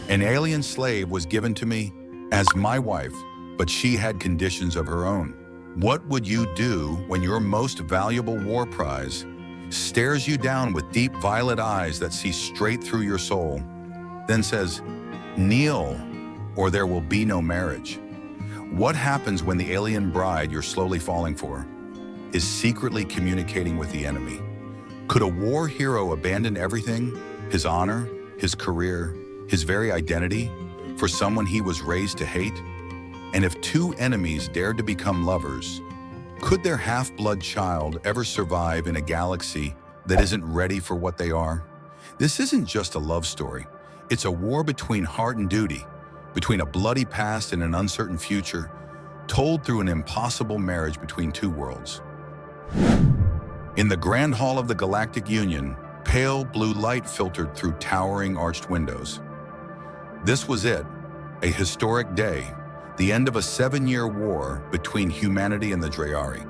An alien slave was given to me as my wife, but she had conditions of her own. What would you do when your most valuable war prize stares you down with deep violet eyes that see straight through your soul, then says, "Kneel, or there will be no marriage"? What happens when the alien bride you're slowly falling for is secretly communicating with the enemy? Could a war hero abandon everything, his honor, his career, his very identity, for someone he was raised to hate? And if two enemies dared to become lovers, could their half-blood child ever survive in a galaxy that isn't ready for what they are? This isn't just a love story. It's a war between heart and duty, between a bloody past and an uncertain future, told through an impossible marriage between two worlds. In the Grand Hall of the Galactic Union, pale blue light filtered through towering arched windows. This was it, a historic day, the end of a 7-year war between humanity and the Dreyari.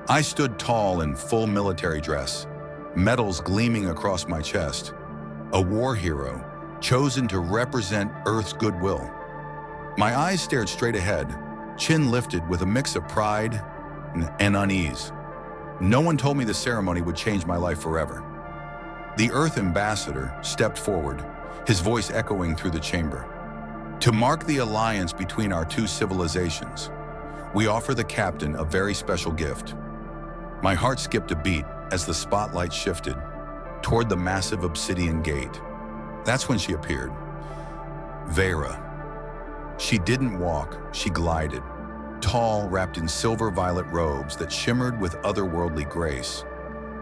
I stood tall in full military dress, medals gleaming across my chest, a war hero chosen to represent Earth's goodwill. My eyes stared straight ahead, chin lifted with a mix of pride and unease. No one told me the ceremony would change my life forever. The Earth ambassador stepped forward, his voice echoing through the chamber. To mark the alliance between our two civilizations, we offer the captain a very special gift. My heart skipped a beat as the spotlight shifted toward the massive obsidian gate. That's when she appeared. Vera. She didn't walk, she glided, tall, wrapped in silver violet robes that shimmered with otherworldly grace.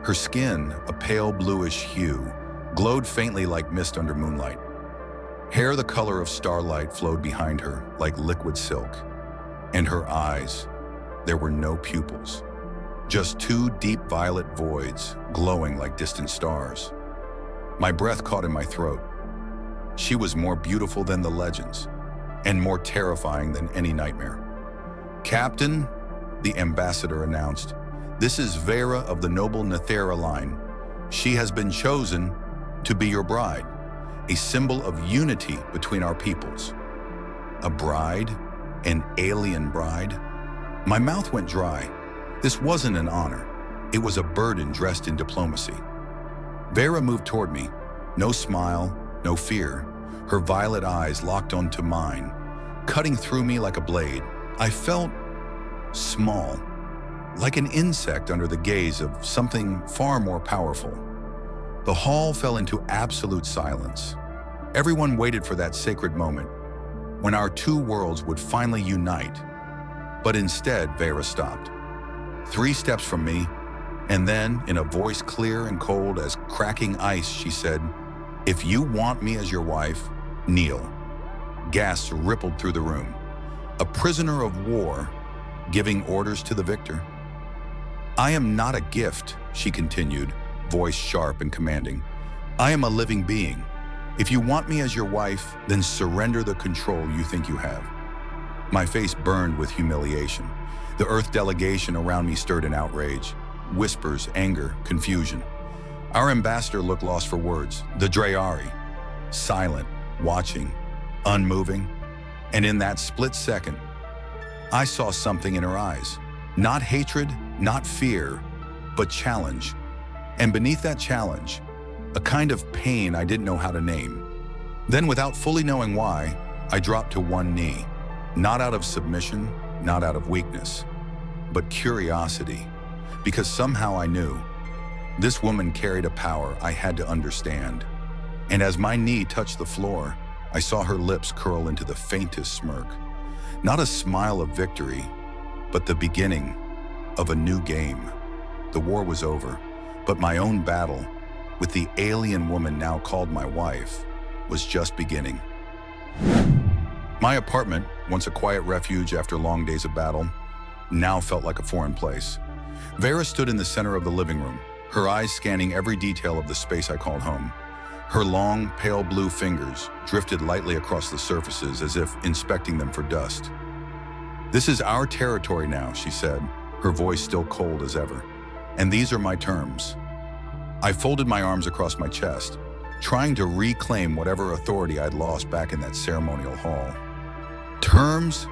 Her skin, a pale bluish hue, glowed faintly like mist under moonlight. Hair the color of starlight flowed behind her like liquid silk. And her eyes, there were no pupils, just two deep violet voids glowing like distant stars. My breath caught in my throat. She was more beautiful than the legends, and more terrifying than any nightmare. "Captain," the ambassador announced, "this is Vera of the noble Nethera line. She has been chosen to be your bride, a symbol of unity between our peoples." A bride? An alien bride? My mouth went dry. This wasn't an honor. It was a burden dressed in diplomacy. Vera moved toward me. No smile, no fear. Her violet eyes locked onto mine, cutting through me like a blade. I felt small, like an insect under the gaze of something far more powerful. The hall fell into absolute silence. Everyone waited for that sacred moment, when our two worlds would finally unite. But instead, Vera stopped. 3 steps from me, and then, in a voice clear and cold as cracking ice, she said, "If you want me as your wife, kneel." Gasps rippled through the room. A prisoner of war, giving orders to the victor. "I am not a gift," she continued, voice sharp and commanding. "I am a living being. If you want me as your wife, then surrender the control you think you have." My face burned with humiliation. The Earth delegation around me stirred in outrage. Whispers, anger, confusion. Our ambassador looked lost for words. The Dreyari, silent, watching, unmoving. And in that split second, I saw something in her eyes. Not hatred, not fear, but challenge. And beneath that challenge, a kind of pain I didn't know how to name. Then, without fully knowing why, I dropped to one knee. Not out of submission, not out of weakness, but curiosity. Because somehow I knew this woman carried a power I had to understand. And as my knee touched the floor, I saw her lips curl into the faintest smirk. Not a smile of victory, but the beginning of a new game. The war was over, but my own battle with the alien woman now called my wife was just beginning. My apartment, once a quiet refuge after long days of battle, now felt like a foreign place. Vera stood in the center of the living room, her eyes scanning every detail of the space I called home. Her long, pale blue fingers drifted lightly across the surfaces as if inspecting them for dust. "This is our territory now," she said, her voice still cold as ever. "And these are my terms." I folded my arms across my chest. trying to reclaim whatever authority I'd lost back in that ceremonial hall. Terms?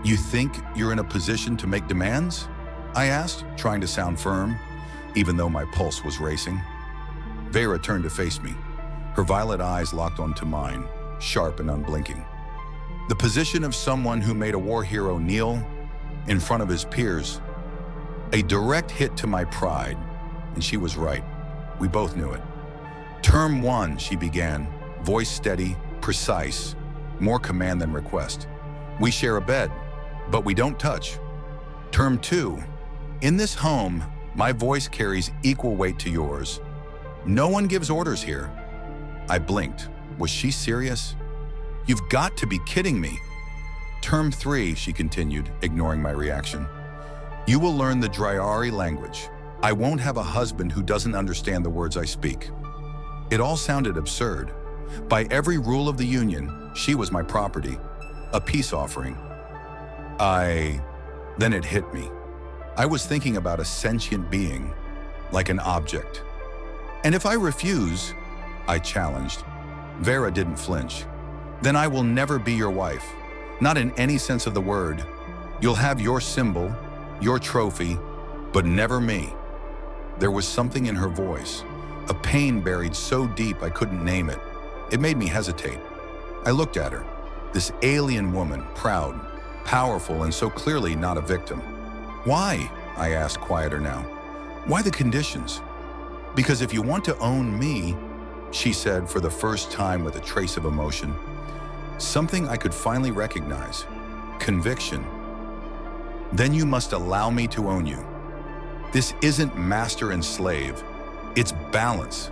You think you're in a position to make demands? I asked, trying to sound firm, even though my pulse was racing. Vera turned to face me, her violet eyes locked onto mine, sharp and unblinking. The position of someone who made a war hero kneel in front of his peers. A direct hit to my pride, and she was right. We both knew it. Term 1, she began, voice steady, precise, more command than request. We share a bed, but we don't touch. Term 2, in this home, my voice carries equal weight to yours. No one gives orders here. I blinked. Was she serious? You've got to be kidding me. Term 3, she continued, ignoring my reaction. You will learn the Dryari language. I won't have a husband who doesn't understand the words I speak. It all sounded absurd. By every rule of the Union, she was my property, a peace offering. Then it hit me. I was thinking about a sentient being, like an object. And if I refuse, I challenged. Vera didn't flinch. Then I will never be your wife. Not in any sense of the word. You'll have your symbol, your trophy, but never me. There was something in her voice, a pain buried so deep I couldn't name it. It made me hesitate. I looked at her, this alien woman, proud, powerful, and so clearly not a victim. Why? I asked, quieter now. Why the conditions? Because if you want to own me, she said for the first time with a trace of emotion, something I could finally recognize, conviction, then you must allow me to own you. This isn't master and slave, it's balance.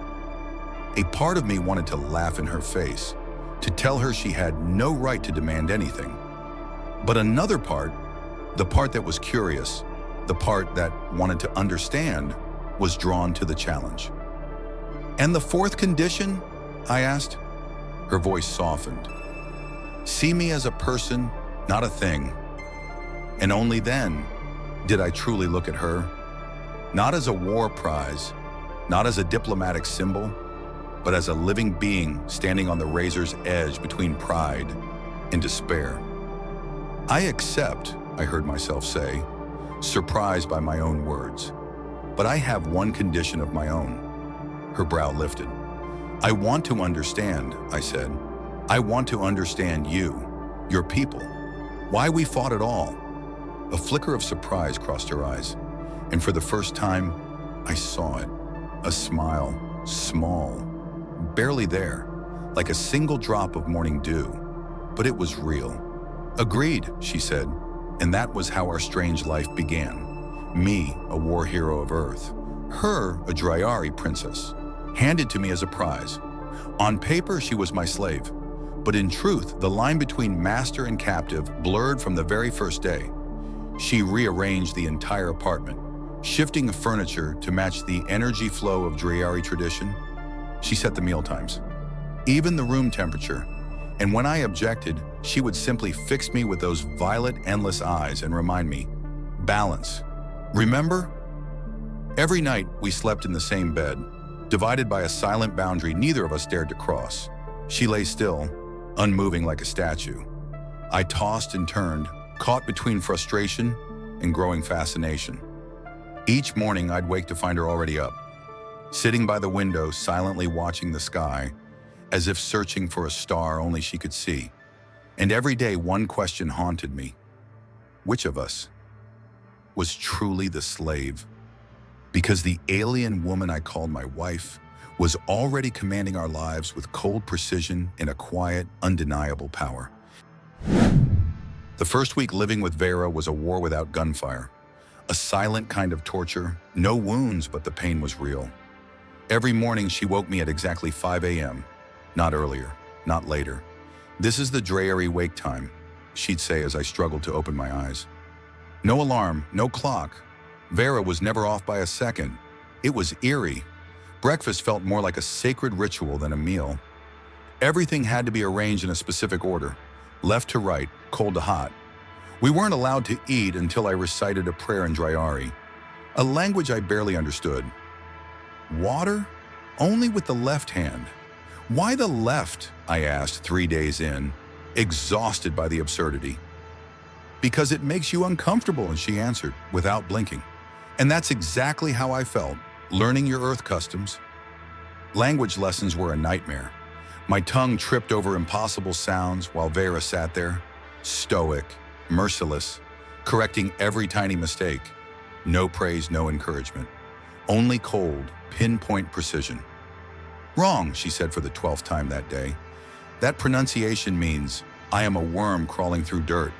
A part of me wanted to laugh in her face, to tell her she had no right to demand anything. But another part, the part that was curious, the part that wanted to understand, was drawn to the challenge. And the fourth condition? I asked. Her voice softened. See me as a person, not a thing. And only then did I truly look at her, not as a war prize, not as a diplomatic symbol, but as a living being standing on the razor's edge between pride and despair. I accept, I heard myself say, surprised by my own words. But I have one condition of my own. Her brow lifted. I want to understand, I said. I want to understand you, your people, why we fought at all. A flicker of surprise crossed her eyes, and for the first time, I saw it. A smile, small, barely there, like a single drop of morning dew, but it was real. Agreed, she said, and that was how our strange life began. Me, a war hero of Earth. Her, a Dryari princess, handed to me as a prize. On paper, she was my slave, but in truth, the line between master and captive blurred from the very first day. She rearranged the entire apartment, shifting the furniture to match the energy flow of Dryari tradition. She set the meal times, even the room temperature, and when I objected, she would simply fix me with those violet, endless eyes and remind me, balance. Remember? Every night, we slept in the same bed, divided by a silent boundary neither of us dared to cross. She lay still, unmoving like a statue. I tossed and turned, caught between frustration and growing fascination. Each morning, I'd wake to find her already up, sitting by the window, silently watching the sky, as if searching for a star only she could see. And every day, one question haunted me. Which of us was truly the slave? Because the alien woman I called my wife was already commanding our lives with cold precision and a quiet, undeniable power. The first week living with Vera was a war without gunfire, a silent kind of torture, no wounds, but the pain was real. Every morning she woke me at exactly 5 a.m., not earlier, not later. This is the Dryari wake time, she'd say as I struggled to open my eyes. No alarm, no clock. Vera was never off by a second. It was eerie. Breakfast felt more like a sacred ritual than a meal. Everything had to be arranged in a specific order, left to right, cold to hot. We weren't allowed to eat until I recited a prayer in Dryari, a language I barely understood. Water? Only with the left hand. Why the left? I asked 3 days in, exhausted by the absurdity. Because it makes you uncomfortable, and she answered, without blinking. And that's exactly how I felt, learning your Earth customs. Language lessons were a nightmare. My tongue tripped over impossible sounds while Vera sat there, stoic, merciless, correcting every tiny mistake. No praise, no encouragement. Only cold, pinpoint precision. Wrong, she said for the 12th time that day. That pronunciation means, I am a worm crawling through dirt.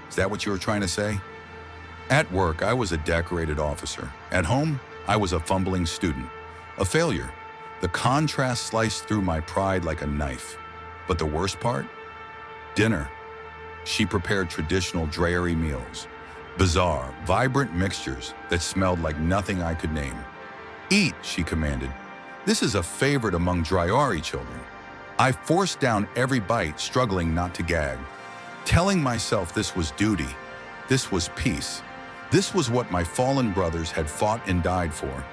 Is that what you were trying to say? At work, I was a decorated officer. At home, I was a fumbling student. A failure. The contrast sliced through my pride like a knife. But the worst part? Dinner. She prepared traditional Dreary meals. Bizarre, vibrant mixtures that smelled like nothing I could name. Eat, she commanded. This is a favorite among Dreary children. I forced down every bite, struggling not to gag. Telling myself this was duty, this was peace, this was what my fallen brothers had fought and died for.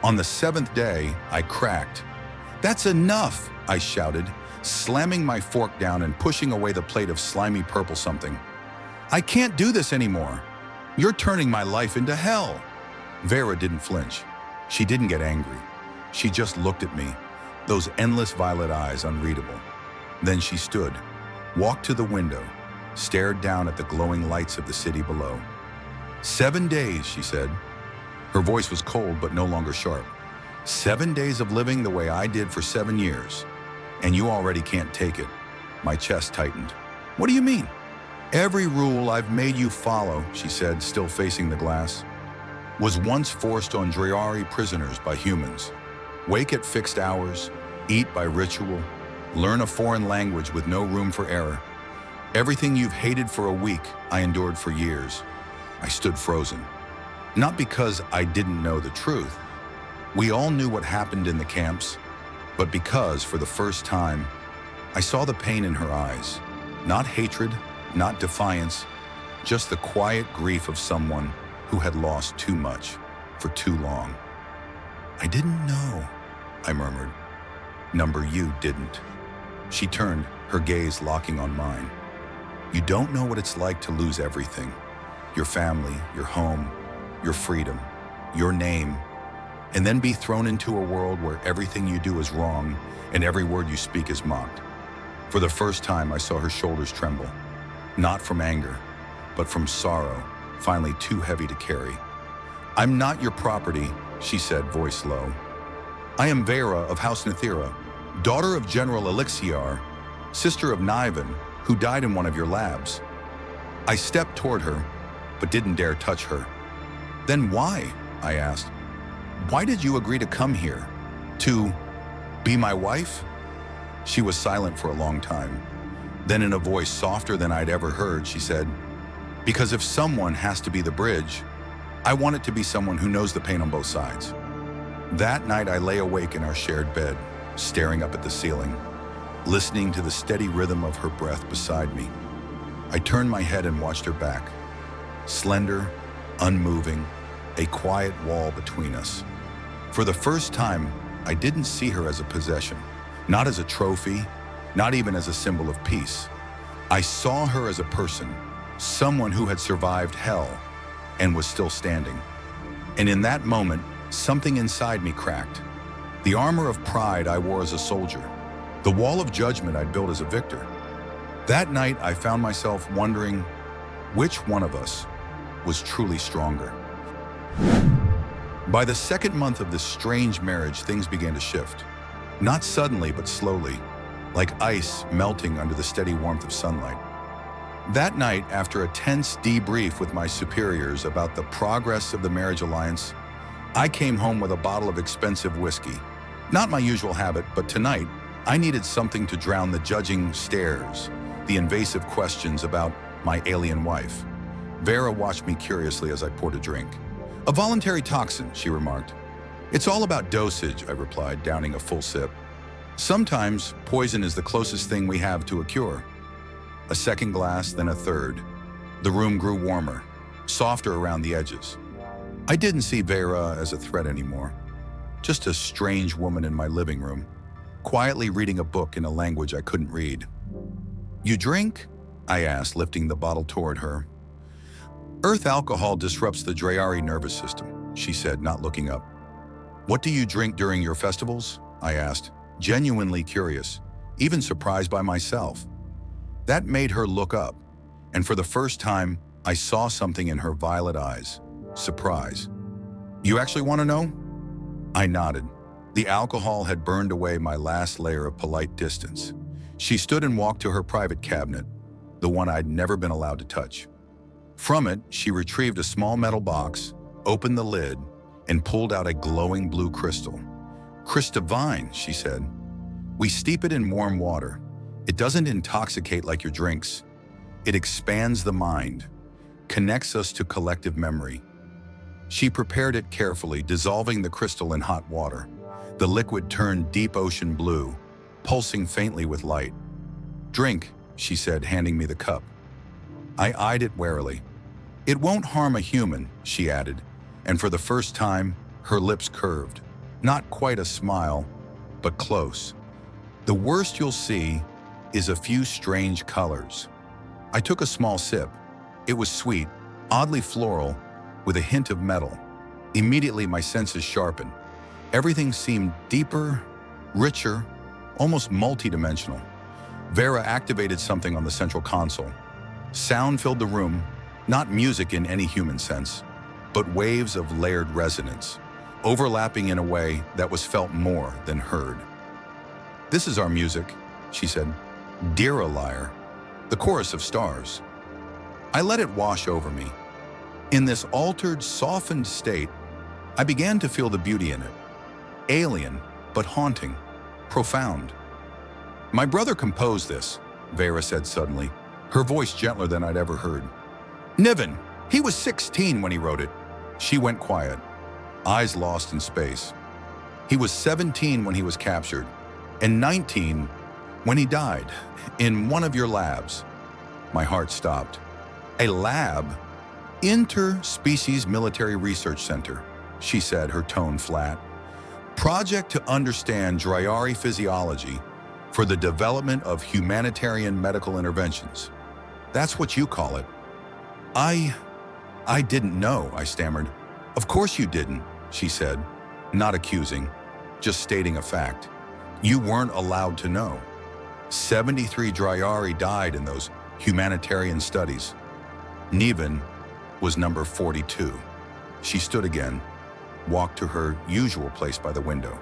On the 7th day, I cracked. That's enough, I shouted, slamming my fork down and pushing away the plate of slimy purple something. I can't do this anymore. You're turning my life into hell. Vera didn't flinch. She didn't get angry. She just looked at me, those endless violet eyes unreadable. Then she stood, walked to the window, stared down at the glowing lights of the city below. 7 days, she said. Her voice was cold but no longer sharp. 7 days of living the way I did for 7 years. And you already can't take it. My chest tightened. What do you mean? Every rule I've made you follow, she said, still facing the glass, was once forced on Dreary prisoners by humans. Wake at fixed hours, eat by ritual, learn a foreign language with no room for error. Everything you've hated for a week, I endured for years. I stood frozen. Not because I didn't know the truth. We all knew what happened in the camps, but because, for the first time, I saw the pain in her eyes. Not hatred, not defiance, just the quiet grief of someone who had lost too much for too long. I didn't know, I murmured. Number, you didn't. She turned, her gaze locking on mine. You don't know what it's like to lose everything. Your family, your home, your freedom, your name, and then be thrown into a world where everything you do is wrong and every word you speak is mocked. For the first time, I saw her shoulders tremble. Not from anger, but from sorrow, finally too heavy to carry. I'm not your property, she said, voice low. I am Vera of House Nithira, daughter of General Elixiar, sister of Niven, who died in one of your labs. I stepped toward her, but didn't dare touch her. Then why? I asked. Why did you agree to come here? To be my wife? She was silent for a long time. Then in a voice softer than I'd ever heard, she said, because if someone has to be the bridge, I want it to be someone who knows the pain on both sides. That night I lay awake in our shared bed, staring up at the ceiling, listening to the steady rhythm of her breath beside me. I turned my head and watched her back. Slender, unmoving, a quiet wall between us. For the first time, I didn't see her as a possession, not as a trophy, not even as a symbol of peace. I saw her as a person, someone who had survived hell and was still standing. And in that moment, something inside me cracked. The armor of pride I wore as a soldier, the wall of judgment I'd built as a victor. That night, I found myself wondering which one of us was truly stronger. By the 2nd month of this strange marriage, things began to shift. Not suddenly, but slowly, like ice melting under the steady warmth of sunlight. That night, after a tense debrief with my superiors about the progress of the marriage alliance, I came home with a bottle of expensive whiskey. Not my usual habit, but tonight, I needed something to drown the judging stares, the invasive questions about my alien wife. Vera watched me curiously as I poured a drink. A voluntary toxin, she remarked. It's all about dosage, I replied, downing a full sip. Sometimes, poison is the closest thing we have to a cure. A second glass, then a third. The room grew warmer, softer around the edges. I didn't see Vera as a threat anymore, just a strange woman in my living room. quietly reading a book in a language I couldn't read. "You drink?" I asked, lifting the bottle toward her. "Earth alcohol disrupts the Drayari nervous system," she said, not looking up. "What do you drink during your festivals?" I asked, genuinely curious, even surprised by myself. That made her look up, and for the first time, I saw something in her violet eyes. Surprise. "You actually want to know?" I nodded. The alcohol had burned away my last layer of polite distance. She stood and walked to her private cabinet, the one I'd never been allowed to touch. From it, she retrieved a small metal box, opened the lid, and pulled out a glowing blue crystal. "Crystivine," she said. "We steep it in warm water. It doesn't intoxicate like your drinks. It expands the mind, connects us to collective memory." She prepared it carefully, dissolving the crystal in hot water. The liquid turned deep ocean blue, pulsing faintly with light. "Drink," she said, handing me the cup. I eyed it warily. "It won't harm a human," she added, and for the first time, her lips curved. Not quite a smile, but close. "The worst you'll see is a few strange colors." I took a small sip. It was sweet, oddly floral, with a hint of metal. Immediately, my senses sharpened. Everything seemed deeper, richer, almost multidimensional. Vera activated something on the central console. Sound filled the room, not music in any human sense, but waves of layered resonance, overlapping in a way that was felt more than heard. "This is our music," she said. "Dear a liar, the chorus of stars." I let it wash over me. In this altered, softened state, I began to feel the beauty in it. Alien, but haunting, profound. "My brother composed this," Vera said suddenly, her voice gentler than I'd ever heard. "Niven, he was 16 when he wrote it." She went quiet, eyes lost in space. "He was 17 when he was captured, and 19 when he died, in one of your labs." My heart stopped. "A lab? Interspecies Military Research Center," she said, her tone flat. "Project to understand Drayari physiology for the development of humanitarian medical interventions. That's what you call it." I didn't know," I stammered. "Of course you didn't," she said, not accusing, just stating a fact. "You weren't allowed to know. 73 Drayari died in those humanitarian studies. Niven was number 42. She stood again, walked to her usual place by the window.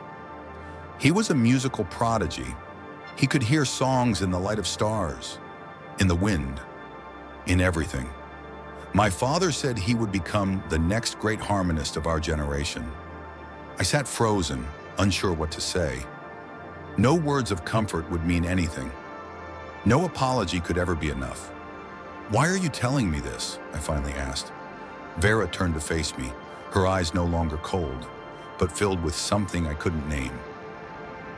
"He was a musical prodigy. He could hear songs in the light of stars, in the wind, in everything. My father said he would become the next great harmonist of our generation." I sat frozen, unsure what to say. No words of comfort would mean anything. No apology could ever be enough. "Why are you telling me this?" I finally asked. Vera turned to face me, her eyes no longer cold, but filled with something I couldn't name.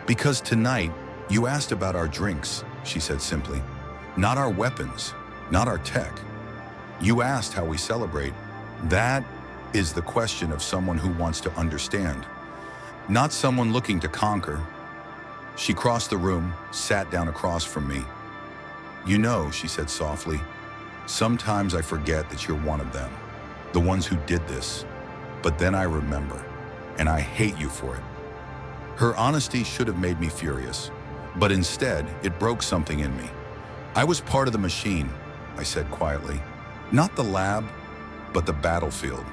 "Because tonight, you asked about our drinks," she said simply. "Not our weapons, not our tech. You asked how we celebrate. That is the question of someone who wants to understand, not someone looking to conquer." She crossed the room, sat down across from me. "You know," she said softly, "sometimes I forget that you're one of them, the ones who did this. But then I remember, and I hate you for it." Her honesty should have made me furious, but instead it broke something in me. "I was part of the machine," I said quietly. "Not the lab, but the battlefield.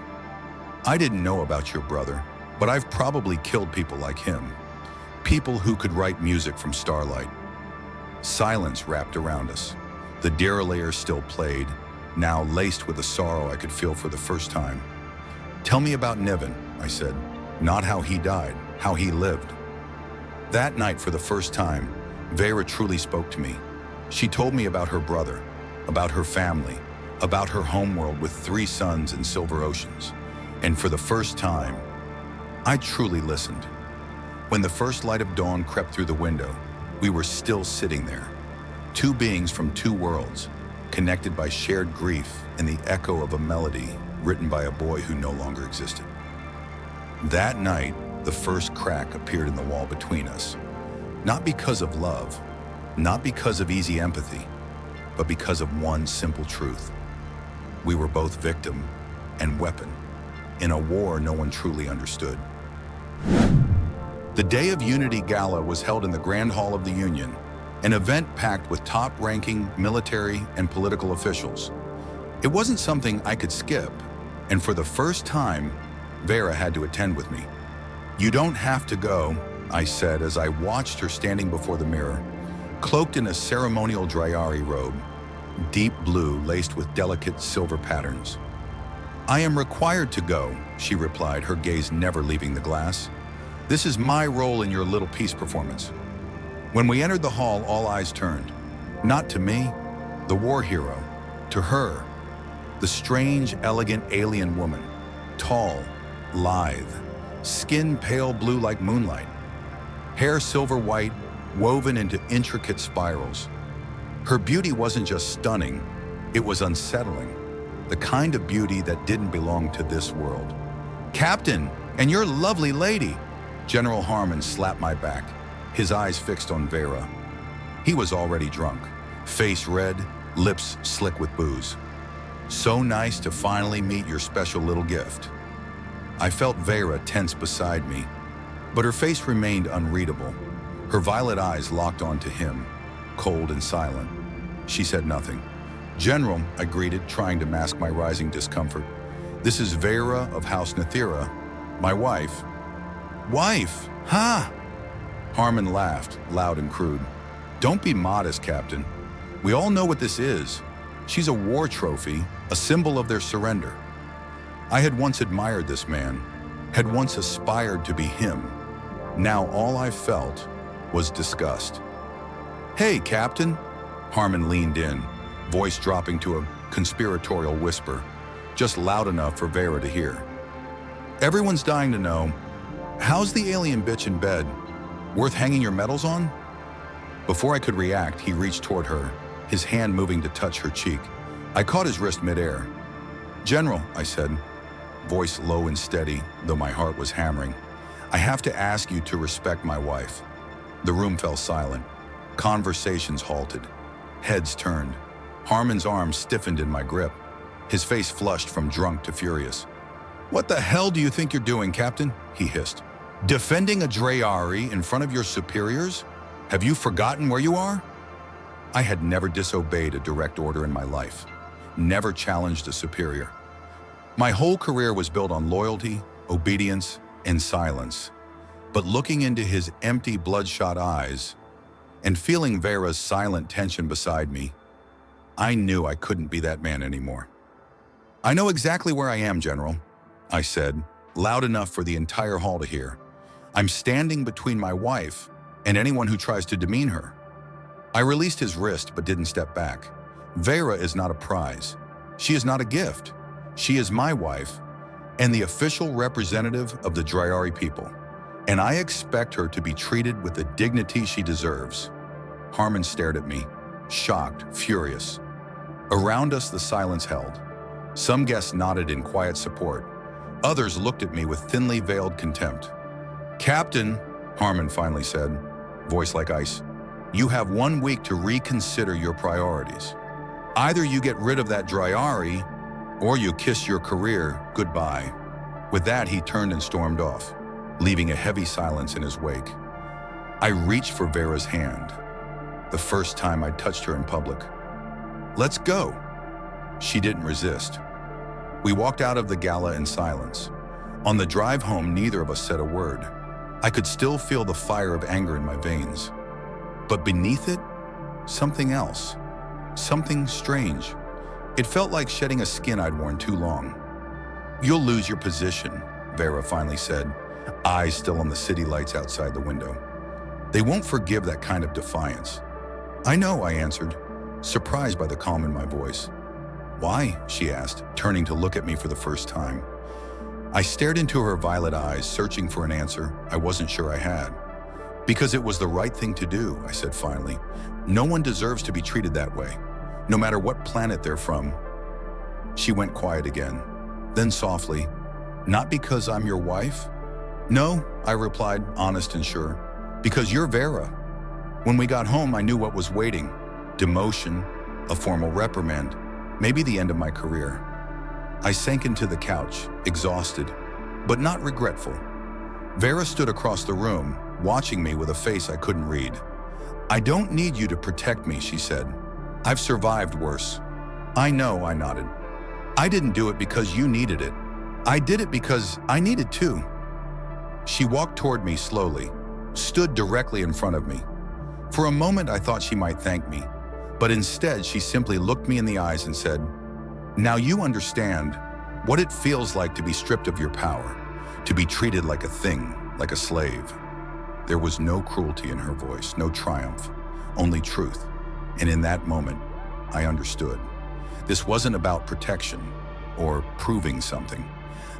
I didn't know about your brother, but I've probably killed people like him. People who could write music from starlight." Silence wrapped around us. The derailleur still played, now laced with a sorrow I could feel for the first time. "Tell me about Niven," I said. "Not how he died, how he lived." That night, for the first time, Vera truly spoke to me. She told me about her brother, about her family, about her homeworld with 3 sons and silver oceans. And for the first time, I truly listened. When the first light of dawn crept through the window, we were still sitting there. 2 beings from 2 worlds, connected by shared grief and the echo of a melody written by a boy who no longer existed. That night, the first crack appeared in the wall between us. Not because of love, not because of easy empathy, but because of one simple truth. We were both victim and weapon in a war no one truly understood. The Day of Unity Gala was held in the Grand Hall of the Union, an event packed with top-ranking military and political officials. It wasn't something I could skip, and for the first time, Vera had to attend with me. "You don't have to go," I said as I watched her standing before the mirror, cloaked in a ceremonial Dryari robe, deep blue laced with delicate silver patterns. "I am required to go," she replied, her gaze never leaving the glass. "This is my role in your little peace performance." When we entered the hall, all eyes turned. Not to me, the war hero, to her, the strange, elegant alien woman, tall, lithe, skin pale blue like moonlight, hair silver white, woven into intricate spirals. Her beauty wasn't just stunning, it was unsettling, the kind of beauty that didn't belong to this world. "Captain, and your lovely lady!" General Harmon slapped my back, his eyes fixed on Vera. He was already drunk, face red, lips slick with booze. "So nice to finally meet your special little gift." I felt Vera tense beside me, but her face remained unreadable. Her violet eyes locked onto him, cold and silent. She said nothing. "General," I greeted, trying to mask my rising discomfort. "This is Vera of House Nathira, my wife." "Wife? Ha!" Harmon laughed, loud and crude. "Don't be modest, Captain. We all know what this is. She's a war trophy, a symbol of their surrender." I had once admired this man, had once aspired to be him. Now all I felt was disgust. "Hey, Captain!" Harmon leaned in, voice dropping to a conspiratorial whisper, just loud enough for Vera to hear. "Everyone's dying to know, how's the alien bitch in bed? Worth hanging your medals on?" Before I could react, he reached toward her, his hand moving to touch her cheek. I caught his wrist midair. "General," I said, voice low and steady, though my heart was hammering, "I have to ask you to respect my wife." The room fell silent. Conversations halted. Heads turned. Harmon's arms stiffened in my grip. His face flushed from drunk to furious. "What the hell do you think you're doing, Captain?" he hissed. "Defending a Dryari in front of your superiors? Have you forgotten where you are?" I had never disobeyed a direct order in my life, never challenged a superior. My whole career was built on loyalty, obedience, and silence. But looking into his empty, bloodshot eyes and feeling Vera's silent tension beside me, I knew I couldn't be that man anymore. "I know exactly where I am, General," I said, loud enough for the entire hall to hear. "I'm standing between my wife and anyone who tries to demean her." I released his wrist but didn't step back. Vera is not a prize. She is not a gift. She is my wife and the official representative of the Dryari people, and I expect her to be treated with the dignity she deserves. Harmon stared at me, shocked, furious. Around us, the silence held. Some guests nodded in quiet support. Others looked at me with thinly veiled contempt. "Captain," Harmon finally said, voice like ice, "you have 1 week to reconsider your priorities. Either you get rid of that Dryari, or you kiss your career goodbye." With that, he turned and stormed off, leaving a heavy silence in his wake. I reached for Vera's hand, the first time I'd touched her in public. "Let's go." She didn't resist. We walked out of the gala in silence. On the drive home, neither of us said a word. I could still feel the fire of anger in my veins. But beneath it, something else. Something strange. It felt like shedding a skin I'd worn too long. "You'll lose your position," Vera finally said, eyes still on the city lights outside the window. "They won't forgive that kind of defiance." "I know," I answered, surprised by the calm in my voice. "Why?" she asked, turning to look at me for the first time. I stared into her violet eyes, searching for an answer I wasn't sure I had. "Because it was the right thing to do," I said finally. "No one deserves to be treated that way, no matter what planet they're from." She went quiet again. Then softly, "Not because I'm your wife?" "No," I replied, honest and sure. "Because you're Vera. When we got home, I knew what was waiting: demotion, a formal reprimand, maybe the end of my career. I sank into the couch, exhausted, but not regretful. Vera stood across the room, watching me with a face I couldn't read. "I don't need you to protect me," she said. "I've survived worse." "I know," I nodded. "I didn't do it because you needed it. I did it because I needed to." She walked toward me slowly, stood directly in front of me. For a moment, I thought she might thank me, but instead she simply looked me in the eyes and said, "Now you understand what it feels like to be stripped of your power, to be treated like a thing, like a slave." There was no cruelty in her voice, no triumph, only truth. And in that moment, I understood. This wasn't about protection or proving something.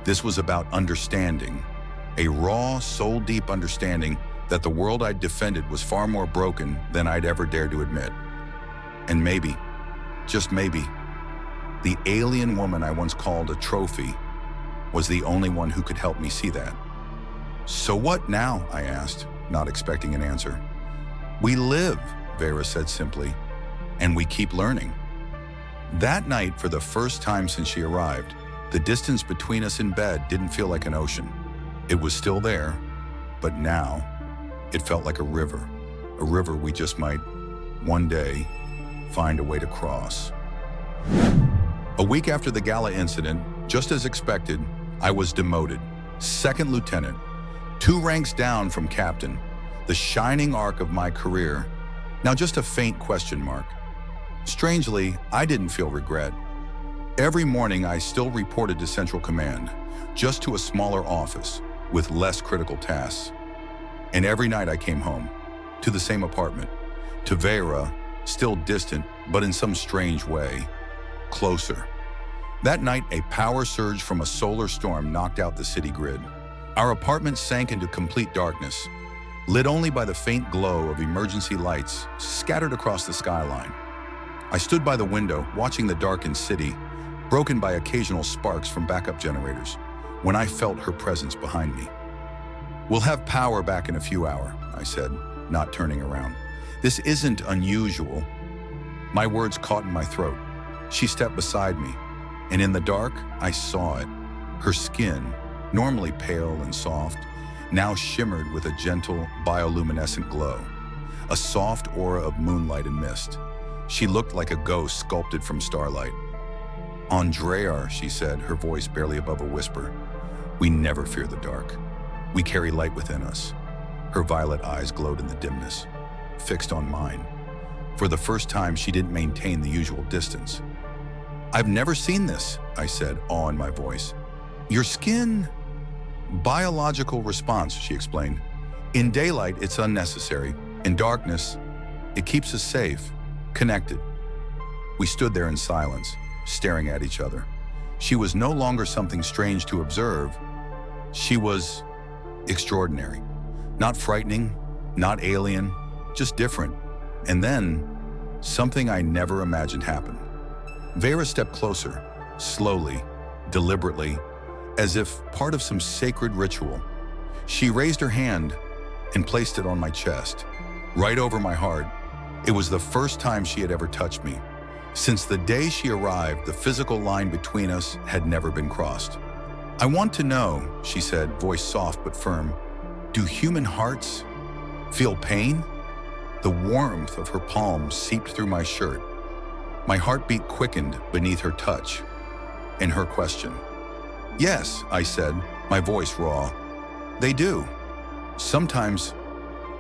This was about understanding, a raw, soul-deep understanding that the world I'd defended was far more broken than I'd ever dared to admit. And maybe, just maybe, the alien woman I once called a trophy was the only one who could help me see that. "So what now?" I asked, not expecting an answer. "We live," Vera said simply, "and we keep learning." That night, for the first time since she arrived, the distance between us in bed didn't feel like an ocean. It was still there, but now it felt like a river we just might, one day, find a way to cross. A week after the gala incident, just as expected, I was demoted, second lieutenant, 2 ranks down from captain, the shining arc of my career, now just a faint question mark. Strangely, I didn't feel regret. Every morning I still reported to Central Command, just to a smaller office with less critical tasks. And every night I came home, to the same apartment, to Vera, still distant, but in some strange way, closer. That night, a power surge from a solar storm knocked out the city grid. Our apartment sank into complete darkness, lit only by the faint glow of emergency lights scattered across the skyline. I stood by the window, watching the darkened city, broken by occasional sparks from backup generators, when I felt her presence behind me. "We'll have power back in a few hours," I said, not turning around. "This isn't unusual." My words caught in my throat. She stepped beside me, and in the dark, I saw it. Her skin, normally pale and soft, now shimmered with a gentle, bioluminescent glow, a soft aura of moonlight and mist. She looked like a ghost sculpted from starlight. "Andrea," she said, her voice barely above a whisper, "we never fear the dark. We carry light within us." Her violet eyes glowed in the dimness, fixed on mine. For the first time, she didn't maintain the usual distance. "I've never seen this," I said, awe in my voice. "Your skin..." "Biological response," she explained. "In daylight, it's unnecessary. In darkness, it keeps us safe, connected." We stood there in silence, staring at each other. She was no longer something strange to observe. She was extraordinary. Not frightening, not alien, just different. And then, something I never imagined happened. Vera stepped closer, slowly, deliberately, as if part of some sacred ritual. She raised her hand and placed it on my chest, right over my heart. It was the first time she had ever touched me. Since the day she arrived, the physical line between us had never been crossed. "I want to know," she said, voice soft but firm, "do human hearts feel pain?" The warmth of her palm seeped through my shirt. My heartbeat quickened beneath her touch and her question. "Yes," I said, my voice raw. "They do. Sometimes,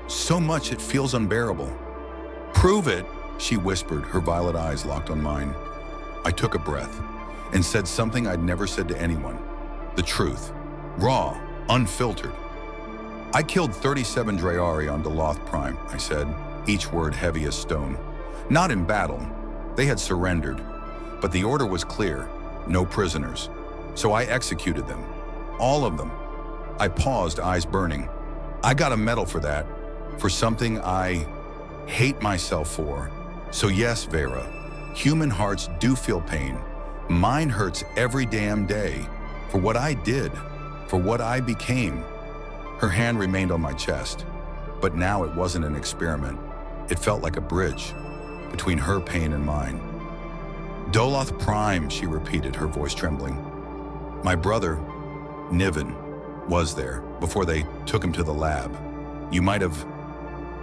so much it feels unbearable." "Prove it," she whispered, her violet eyes locked on mine. I took a breath and said something I'd never said to anyone. The truth, raw, unfiltered. "I killed 37 Dreyari on Daloth Prime," I said, each word heavy as stone. "Not in battle. They had surrendered. But the order was clear, no prisoners. So I executed them. All of them." I paused, eyes burning. "I got a medal for that, for something I hate myself for. So yes, Vera, human hearts do feel pain. Mine hurts every damn day, for what I did, for what I became." Her hand remained on my chest, but now it wasn't an experiment. It felt like a bridge between her pain and mine. Doloth Prime, she repeated, her voice trembling. My brother, Niven, was there before they took him to the lab.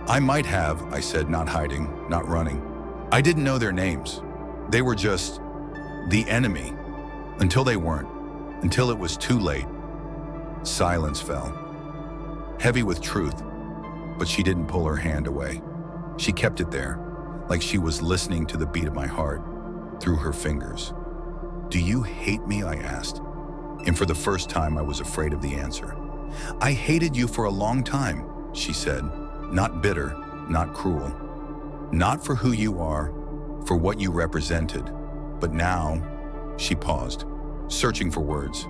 I might have, I said, not hiding, not running. I didn't know their names. They were just the enemy, until they weren't, until it was too late. Silence fell, heavy with truth, but she didn't pull her hand away. She kept it there, like she was listening to the beat of my heart through her fingers. Do you hate me? I asked, and for the first time I was afraid of the answer. I hated you for a long time, she said, not bitter, not cruel, not for who you are, for what you represented, but now, she paused, searching for words.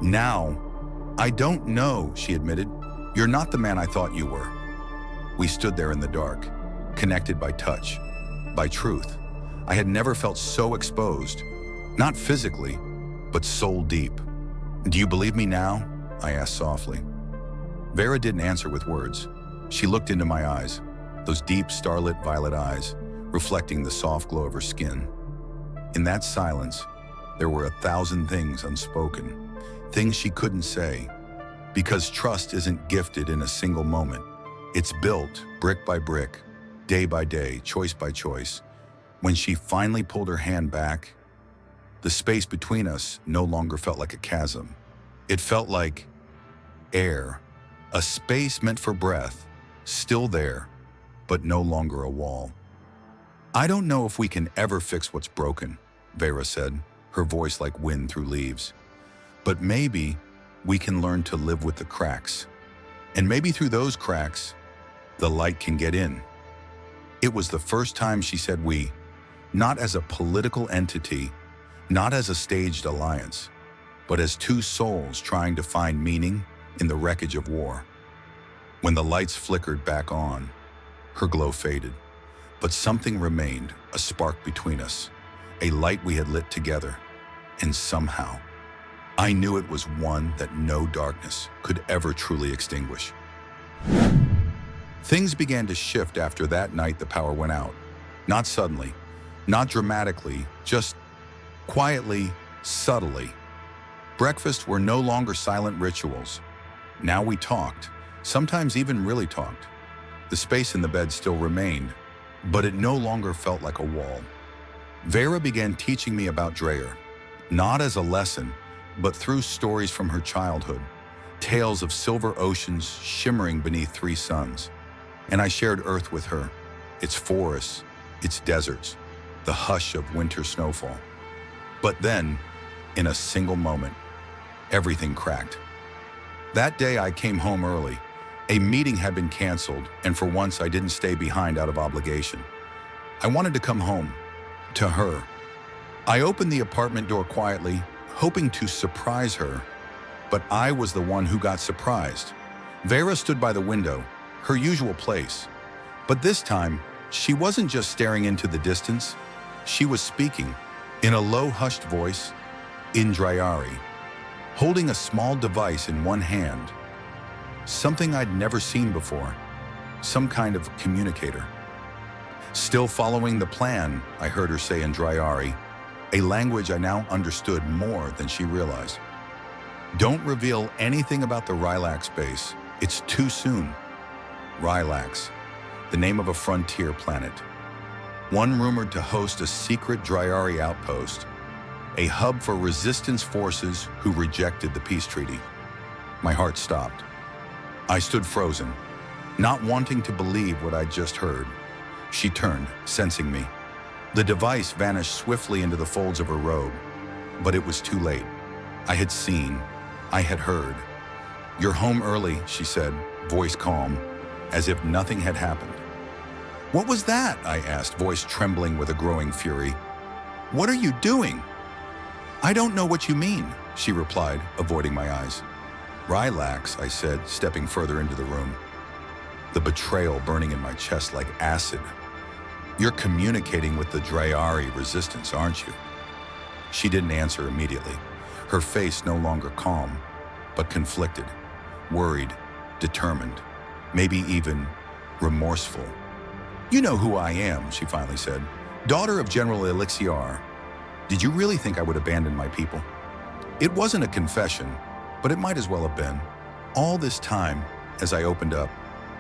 Now, I don't know, she admitted. You're not the man I thought you were. We stood there in the dark, connected by touch, by truth. I had never felt so exposed, not physically, but soul deep. Do you believe me now? I asked softly. Vera didn't answer with words. She looked into my eyes, those deep starlit violet eyes, reflecting the soft glow of her skin. In that silence, there were 1,000 things unspoken, things she couldn't say, because trust isn't gifted in a single moment. It's built brick by brick, day by day, choice by choice. When she finally pulled her hand back, the space between us no longer felt like a chasm. It felt like air, a space meant for breath, still there, but no longer a wall. I don't know if we can ever fix what's broken, Vera said, her voice like wind through leaves. But maybe we can learn to live with the cracks. And maybe through those cracks, the light can get in. It was the first time she said we, not as a political entity, not as a staged alliance, but as two souls trying to find meaning in the wreckage of war. When the lights flickered back on, her glow faded, but something remained, a spark between us, a light we had lit together, and somehow, I knew it was one that no darkness could ever truly extinguish. Things began to shift after that night the power went out. Not suddenly, not dramatically, just quietly, subtly. Breakfasts were no longer silent rituals. Now we talked, sometimes even really talked. The space in the bed still remained, but it no longer felt like a wall. Vera began teaching me about Dreyer, not as a lesson, but through stories from her childhood, tales of silver oceans shimmering beneath 3 suns. And I shared Earth with her, its forests, its deserts, the hush of winter snowfall. But then, in a single moment, everything cracked. That day I came home early. A meeting had been canceled, and for once I didn't stay behind out of obligation. I wanted to come home, to her. I opened the apartment door quietly, hoping to surprise her, but I was the one who got surprised. Vera stood by the window, her usual place. But this time, she wasn't just staring into the distance. She was speaking, in a low, hushed voice, in Dryari, holding a small device in one hand. Something I'd never seen before, some kind of communicator. Still following the plan, I heard her say in Dryari, a language I now understood more than she realized. Don't reveal anything about the Rylax base. It's too soon. Rylax, the name of a frontier planet. One rumored to host a secret Dryari outpost, a hub for resistance forces who rejected the peace treaty. My heart stopped. I stood frozen, not wanting to believe what I'd just heard. She turned, sensing me. The device vanished swiftly into the folds of her robe, but it was too late. I had seen, I had heard. You're home early, she said, voice calm, as if nothing had happened. What was that? I asked, voice trembling with a growing fury. What are you doing? I don't know what you mean, she replied, avoiding my eyes. Rylax, I said, stepping further into the room. The betrayal burning in my chest like acid. You're communicating with the Dryari resistance, aren't you? She didn't answer immediately, her face no longer calm, but conflicted, worried, determined, maybe even remorseful. "You know who I am," she finally said. "Daughter of General Elixir. Did you really think I would abandon my people?" It wasn't a confession, but it might as well have been. All this time, as I opened up,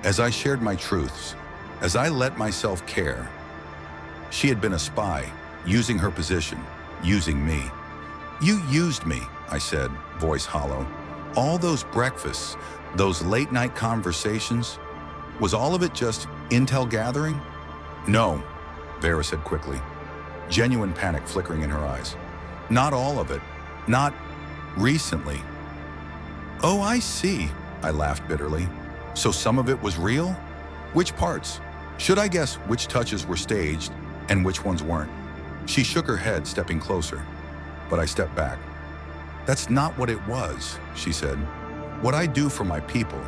as I shared my truths, as I let myself care, she had been a spy, using her position, using me. "You used me," I said, voice hollow. "All those breakfasts, those late-night conversations, was all of it just intel gathering?" "No," Vera said quickly, genuine panic flickering in her eyes. "Not all of it. Not recently." "Oh, I see," I laughed bitterly. "So some of it was real? Which parts? Should I guess which touches were staged and which ones weren't?" She shook her head, stepping closer, but I stepped back. "That's not what it was," she said. "What I do for my people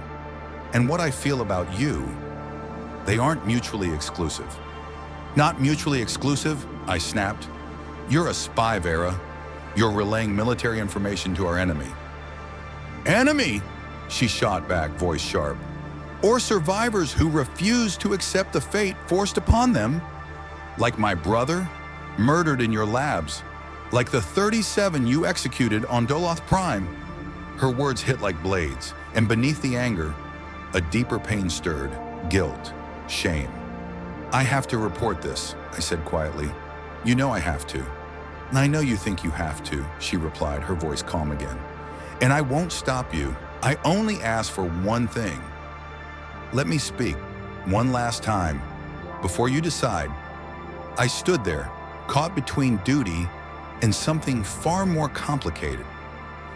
and what I feel about you, they aren't mutually exclusive." "Not mutually exclusive?" I snapped. "You're a spy, Vera. You're relaying military information to our enemy." "Enemy?" she shot back, voice sharp. "Or survivors who refuse to accept the fate forced upon them? Like my brother, murdered in your labs. Like the 37 you executed on Doloth Prime." Her words hit like blades, and beneath the anger, a deeper pain stirred. Guilt, shame. "I have to report this," I said quietly. "You know I have to." "I know you think you have to," she replied, her voice calm again. "And I won't stop you. I only ask for one thing. Let me speak, one last time, before you decide." I stood there, caught between duty and something far more complicated.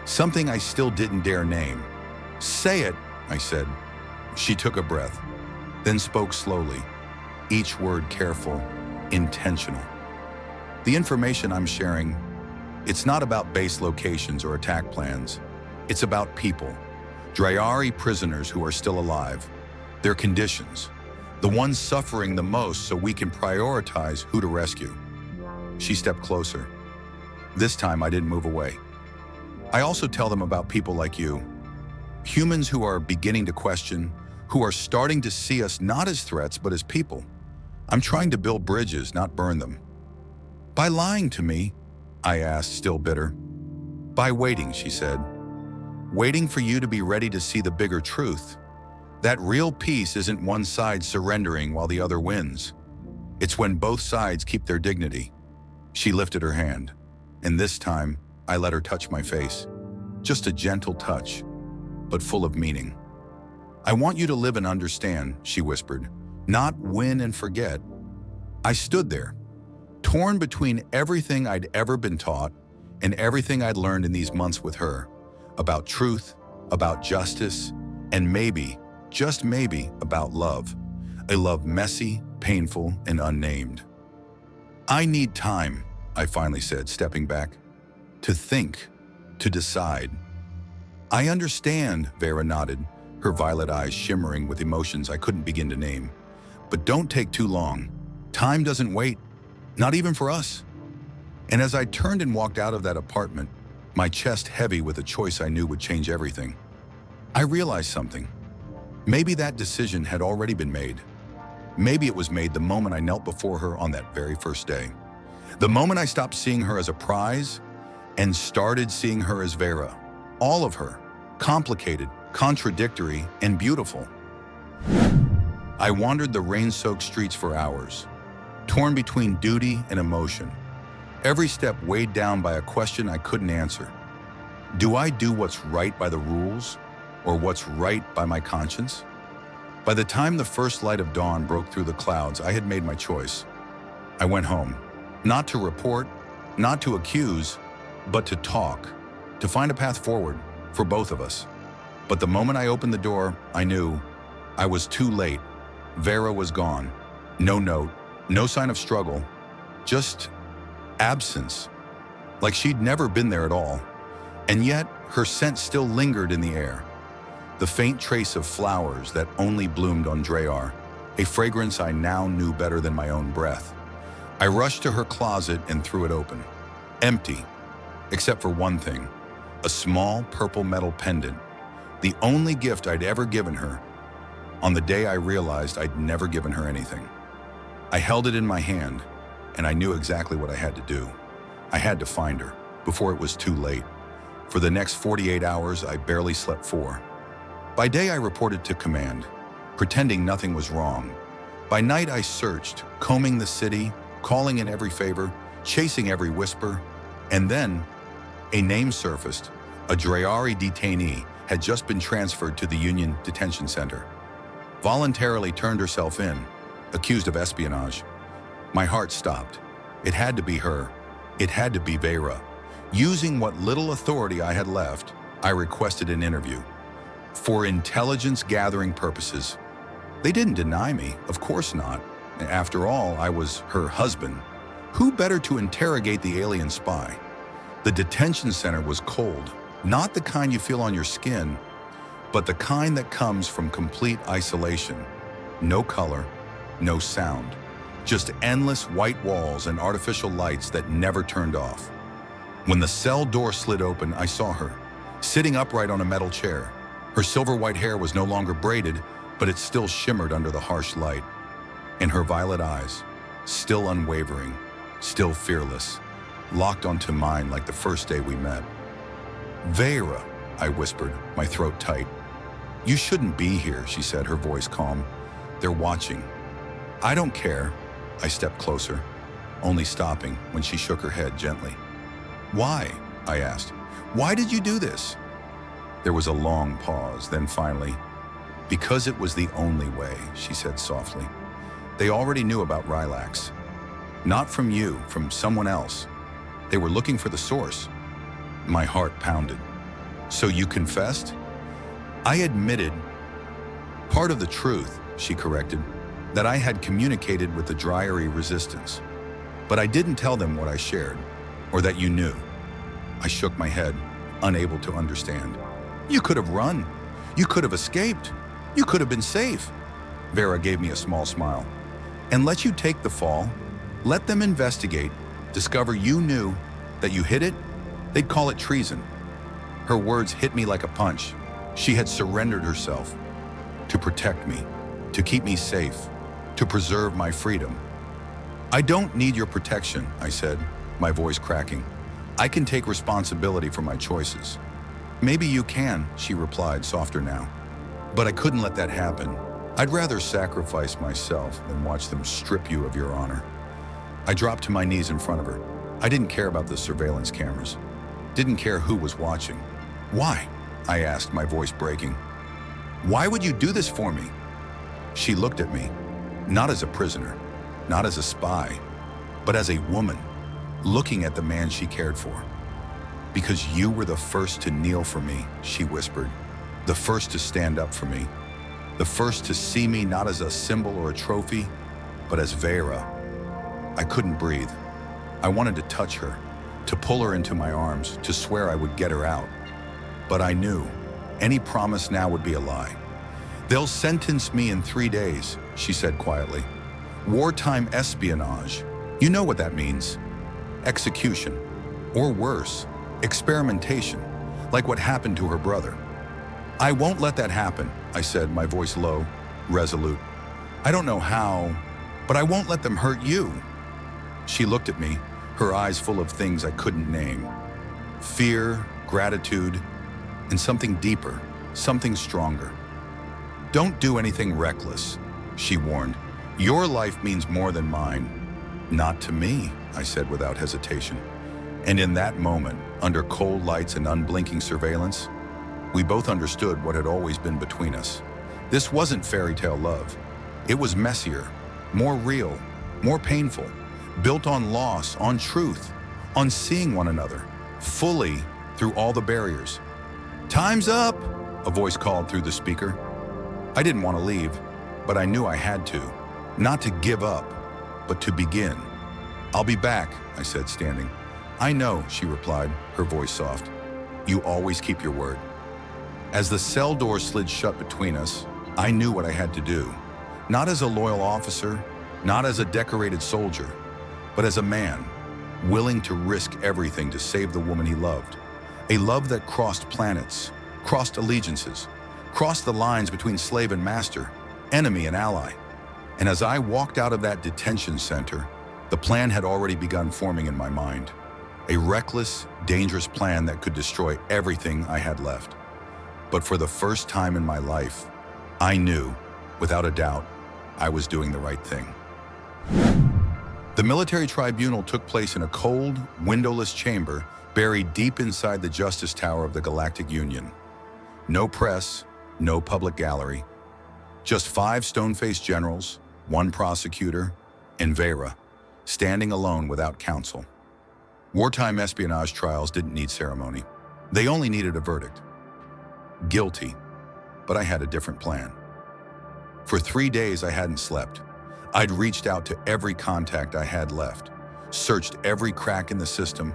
Something I still didn't dare name. "Say it," I said. She took a breath, then spoke slowly, each word careful, intentional. "The information I'm sharing, it's not about base locations or attack plans. It's about people, Dreyari prisoners who are still alive, their conditions, the ones suffering the most so we can prioritize who to rescue." She stepped closer. This time I didn't move away. "I also tell them about people like you, humans who are beginning to question, who are starting to see us not as threats but as people. I'm trying to build bridges, not burn them." "By lying to me?" I asked, still bitter. "By waiting," she said. "Waiting for you to be ready to see the bigger truth. That real peace isn't one side surrendering while the other wins. It's when both sides keep their dignity." She lifted her hand, and this time I let her touch my face. Just a gentle touch, but full of meaning. "I want you to live and understand," she whispered, "not win and forget." I stood there, torn between everything I'd ever been taught and everything I'd learned in these months with her, about truth, about justice, and maybe, just maybe, about love. A love messy, painful, and unnamed. "I need time," I finally said, stepping back. "To think, to decide." "I understand," Vera nodded, her violet eyes shimmering with emotions I couldn't begin to name. "But don't take too long. Time doesn't wait, not even for us." And as I turned and walked out of that apartment, my chest heavy with a choice I knew would change everything, I realized something. Maybe that decision had already been made. Maybe it was made the moment I knelt before her on that very first day. The moment I stopped seeing her as a prize and started seeing her as Vera. All of her, complicated, contradictory, and beautiful. I wandered the rain-soaked streets for hours, torn between duty and emotion. Every step weighed down by a question I couldn't answer. Do I do what's right by the rules, or what's right by my conscience? By the time the first light of dawn broke through the clouds, I had made my choice. I went home, not to report, not to accuse, but to talk, to find a path forward for both of us. But the moment I opened the door, I knew I was too late. Vera was gone. No note, no sign of struggle, just absence, like she'd never been there at all. And yet, her scent still lingered in the air. The faint trace of flowers that only bloomed on Dreyar, a fragrance I now knew better than my own breath. I rushed to her closet and threw it open. Empty, except for one thing, a small purple metal pendant, the only gift I'd ever given her, on the day I realized I'd never given her anything. I held it in my hand, and I knew exactly what I had to do. I had to find her before it was too late. For the next 48 hours, I barely slept 4. By day, I reported to command, pretending nothing was wrong. By night, I searched, combing the city, calling in every favor, chasing every whisper. And then, a name surfaced. A Dreyari detainee had just been transferred to the Union Detention Center. Voluntarily turned herself in, accused of espionage. My heart stopped. It had to be her. It had to be Vera. Using what little authority I had left, I requested an interview. For intelligence gathering purposes. They didn't deny me, of course not. After all, I was her husband. Who better to interrogate the alien spy? The detention center was cold, not the kind you feel on your skin, but the kind that comes from complete isolation. No color, no sound, just endless white walls and artificial lights that never turned off. When the cell door slid open, I saw her, sitting upright on a metal chair. Her silver white hair was no longer braided, but it still shimmered under the harsh light. And her violet eyes, still unwavering, still fearless, locked onto mine like the first day we met. "Vera," I whispered, my throat tight. "You shouldn't be here," she said, her voice calm. "They're watching." "I don't care." I stepped closer, only stopping when she shook her head gently. "Why?" I asked. "Why did you do this?" There was a long pause, then finally, "Because it was the only way," she said softly. "They already knew about Rylax. Not from you, from someone else. They were looking for the source." My heart pounded. "So you confessed?" I admitted part of the truth, she corrected, that I had communicated with the Dreyari resistance. But I didn't tell them what I shared, or that you knew. I shook my head, unable to understand. "You could have run. You could have escaped. You could have been safe." Vera gave me a small smile. "And let you take the fall. Let them investigate, discover you knew, that you hid it, they'd call it treason." Her words hit me like a punch. She had surrendered herself to protect me, to keep me safe, to preserve my freedom. "I don't need your protection," I said, my voice cracking. "I can take responsibility for my choices." "Maybe you can," she replied, softer now. "But I couldn't let that happen. I'd rather sacrifice myself than watch them strip you of your honor." I dropped to my knees in front of her. I didn't care about the surveillance cameras. Didn't care who was watching. "Why?" I asked, my voice breaking. "Why would you do this for me?" She looked at me, not as a prisoner, not as a spy, but as a woman, looking at the man she cared for. "Because you were the first to kneel for me," she whispered. "The first to stand up for me. The first to see me not as a symbol or a trophy, but as Vera." I couldn't breathe. I wanted to touch her, to pull her into my arms, to swear I would get her out. But I knew any promise now would be a lie. "They'll sentence me in 3 days," she said quietly. "Wartime espionage. You know what that means. Execution. Or worse, experimentation, like what happened to her brother." "I won't let that happen," I said, my voice low, resolute. "I don't know how, but I won't let them hurt you." She looked at me, her eyes full of things I couldn't name. Fear, gratitude, and something deeper, something stronger. "Don't do anything reckless," she warned. "Your life means more than mine." "Not to me," I said without hesitation. And in that moment, under cold lights and unblinking surveillance, we both understood what had always been between us. This wasn't fairy tale love. It was messier, more real, more painful, built on loss, on truth, on seeing one another, fully through all the barriers. "Time's up," a voice called through the speaker. I didn't want to leave, but I knew I had to. Not to give up, but to begin. "I'll be back," I said, standing. "I know," she replied, her voice soft. "You always keep your word." As the cell door slid shut between us, I knew what I had to do. Not as a loyal officer, not as a decorated soldier, but as a man, willing to risk everything to save the woman he loved. A love that crossed planets, crossed allegiances, crossed the lines between slave and master, enemy and ally. And as I walked out of that detention center, the plan had already begun forming in my mind. A reckless, dangerous plan that could destroy everything I had left. But for the first time in my life, I knew, without a doubt, I was doing the right thing. The military tribunal took place in a cold, windowless chamber buried deep inside the Justice Tower of the Galactic Union. No press, no public gallery. Just 5 stone-faced generals, 1 prosecutor, and Vera, standing alone without counsel. Wartime espionage trials didn't need ceremony. They only needed a verdict. Guilty, but I had a different plan. For 3 days I hadn't slept. I'd reached out to every contact I had left, searched every crack in the system,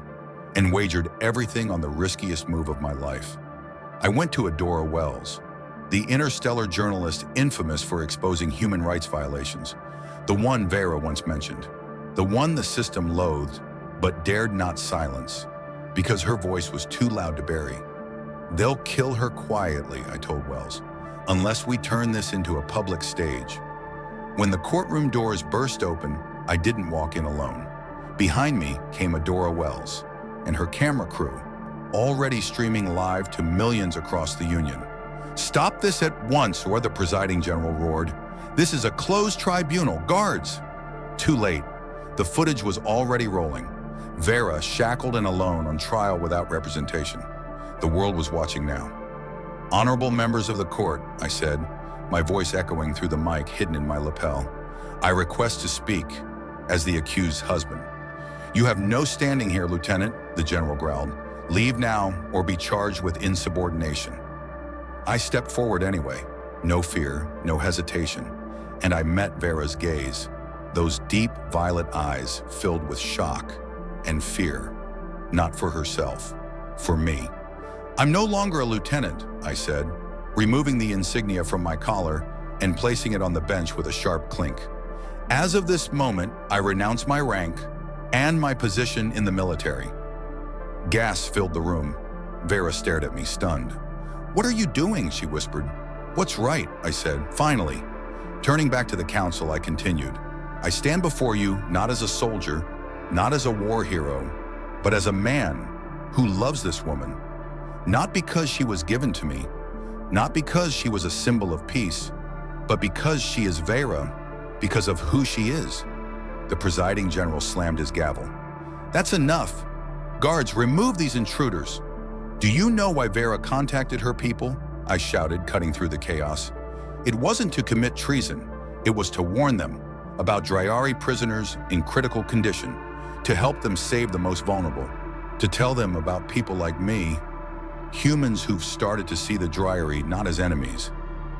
and wagered everything on the riskiest move of my life. I went to Adora Wells, the interstellar journalist infamous for exposing human rights violations, the one Vera once mentioned, the one the system loathed but dared not silence because her voice was too loud to bury. They'll kill her quietly, I told Wells, unless we turn this into a public stage. When the courtroom doors burst open, I didn't walk in alone. Behind me came Adora Wells and her camera crew, already streaming live to millions across the Union. "Stop this at once," or the presiding general roared. "This is a closed tribunal. Guards!" Too late. The footage was already rolling. Vera shackled and alone on trial without representation. The world was watching now. "Honorable members of the court," I said, my voice echoing through the mic hidden in my lapel. "I request to speak as the accused husband." "You have no standing here, Lieutenant," the general growled. "Leave now or be charged with insubordination." I stepped forward anyway, no fear, no hesitation, and I met Vera's gaze, those deep violet eyes filled with shock and fear, not for herself, for me. "I'm no longer a lieutenant," I said, removing the insignia from my collar and placing it on the bench with a sharp clink. "As of this moment, I renounce my rank and my position in the military." Gasps filled the room. Vera stared at me, stunned. "What are you doing?" she whispered. "What's right?" I said, finally. Turning back to the council, I continued. "I stand before you not as a soldier, not as a war hero, but as a man who loves this woman. Not because she was given to me, not because she was a symbol of peace, but because she is Vera, because of who she is." The presiding general slammed his gavel. "That's enough. Guards, remove these intruders." "Do you know why Vera contacted her people?" I shouted, cutting through the chaos. "It wasn't to commit treason. It was to warn them about Dryari prisoners in critical condition, to help them save the most vulnerable, to tell them about people like me, humans who've started to see the Dryari not as enemies,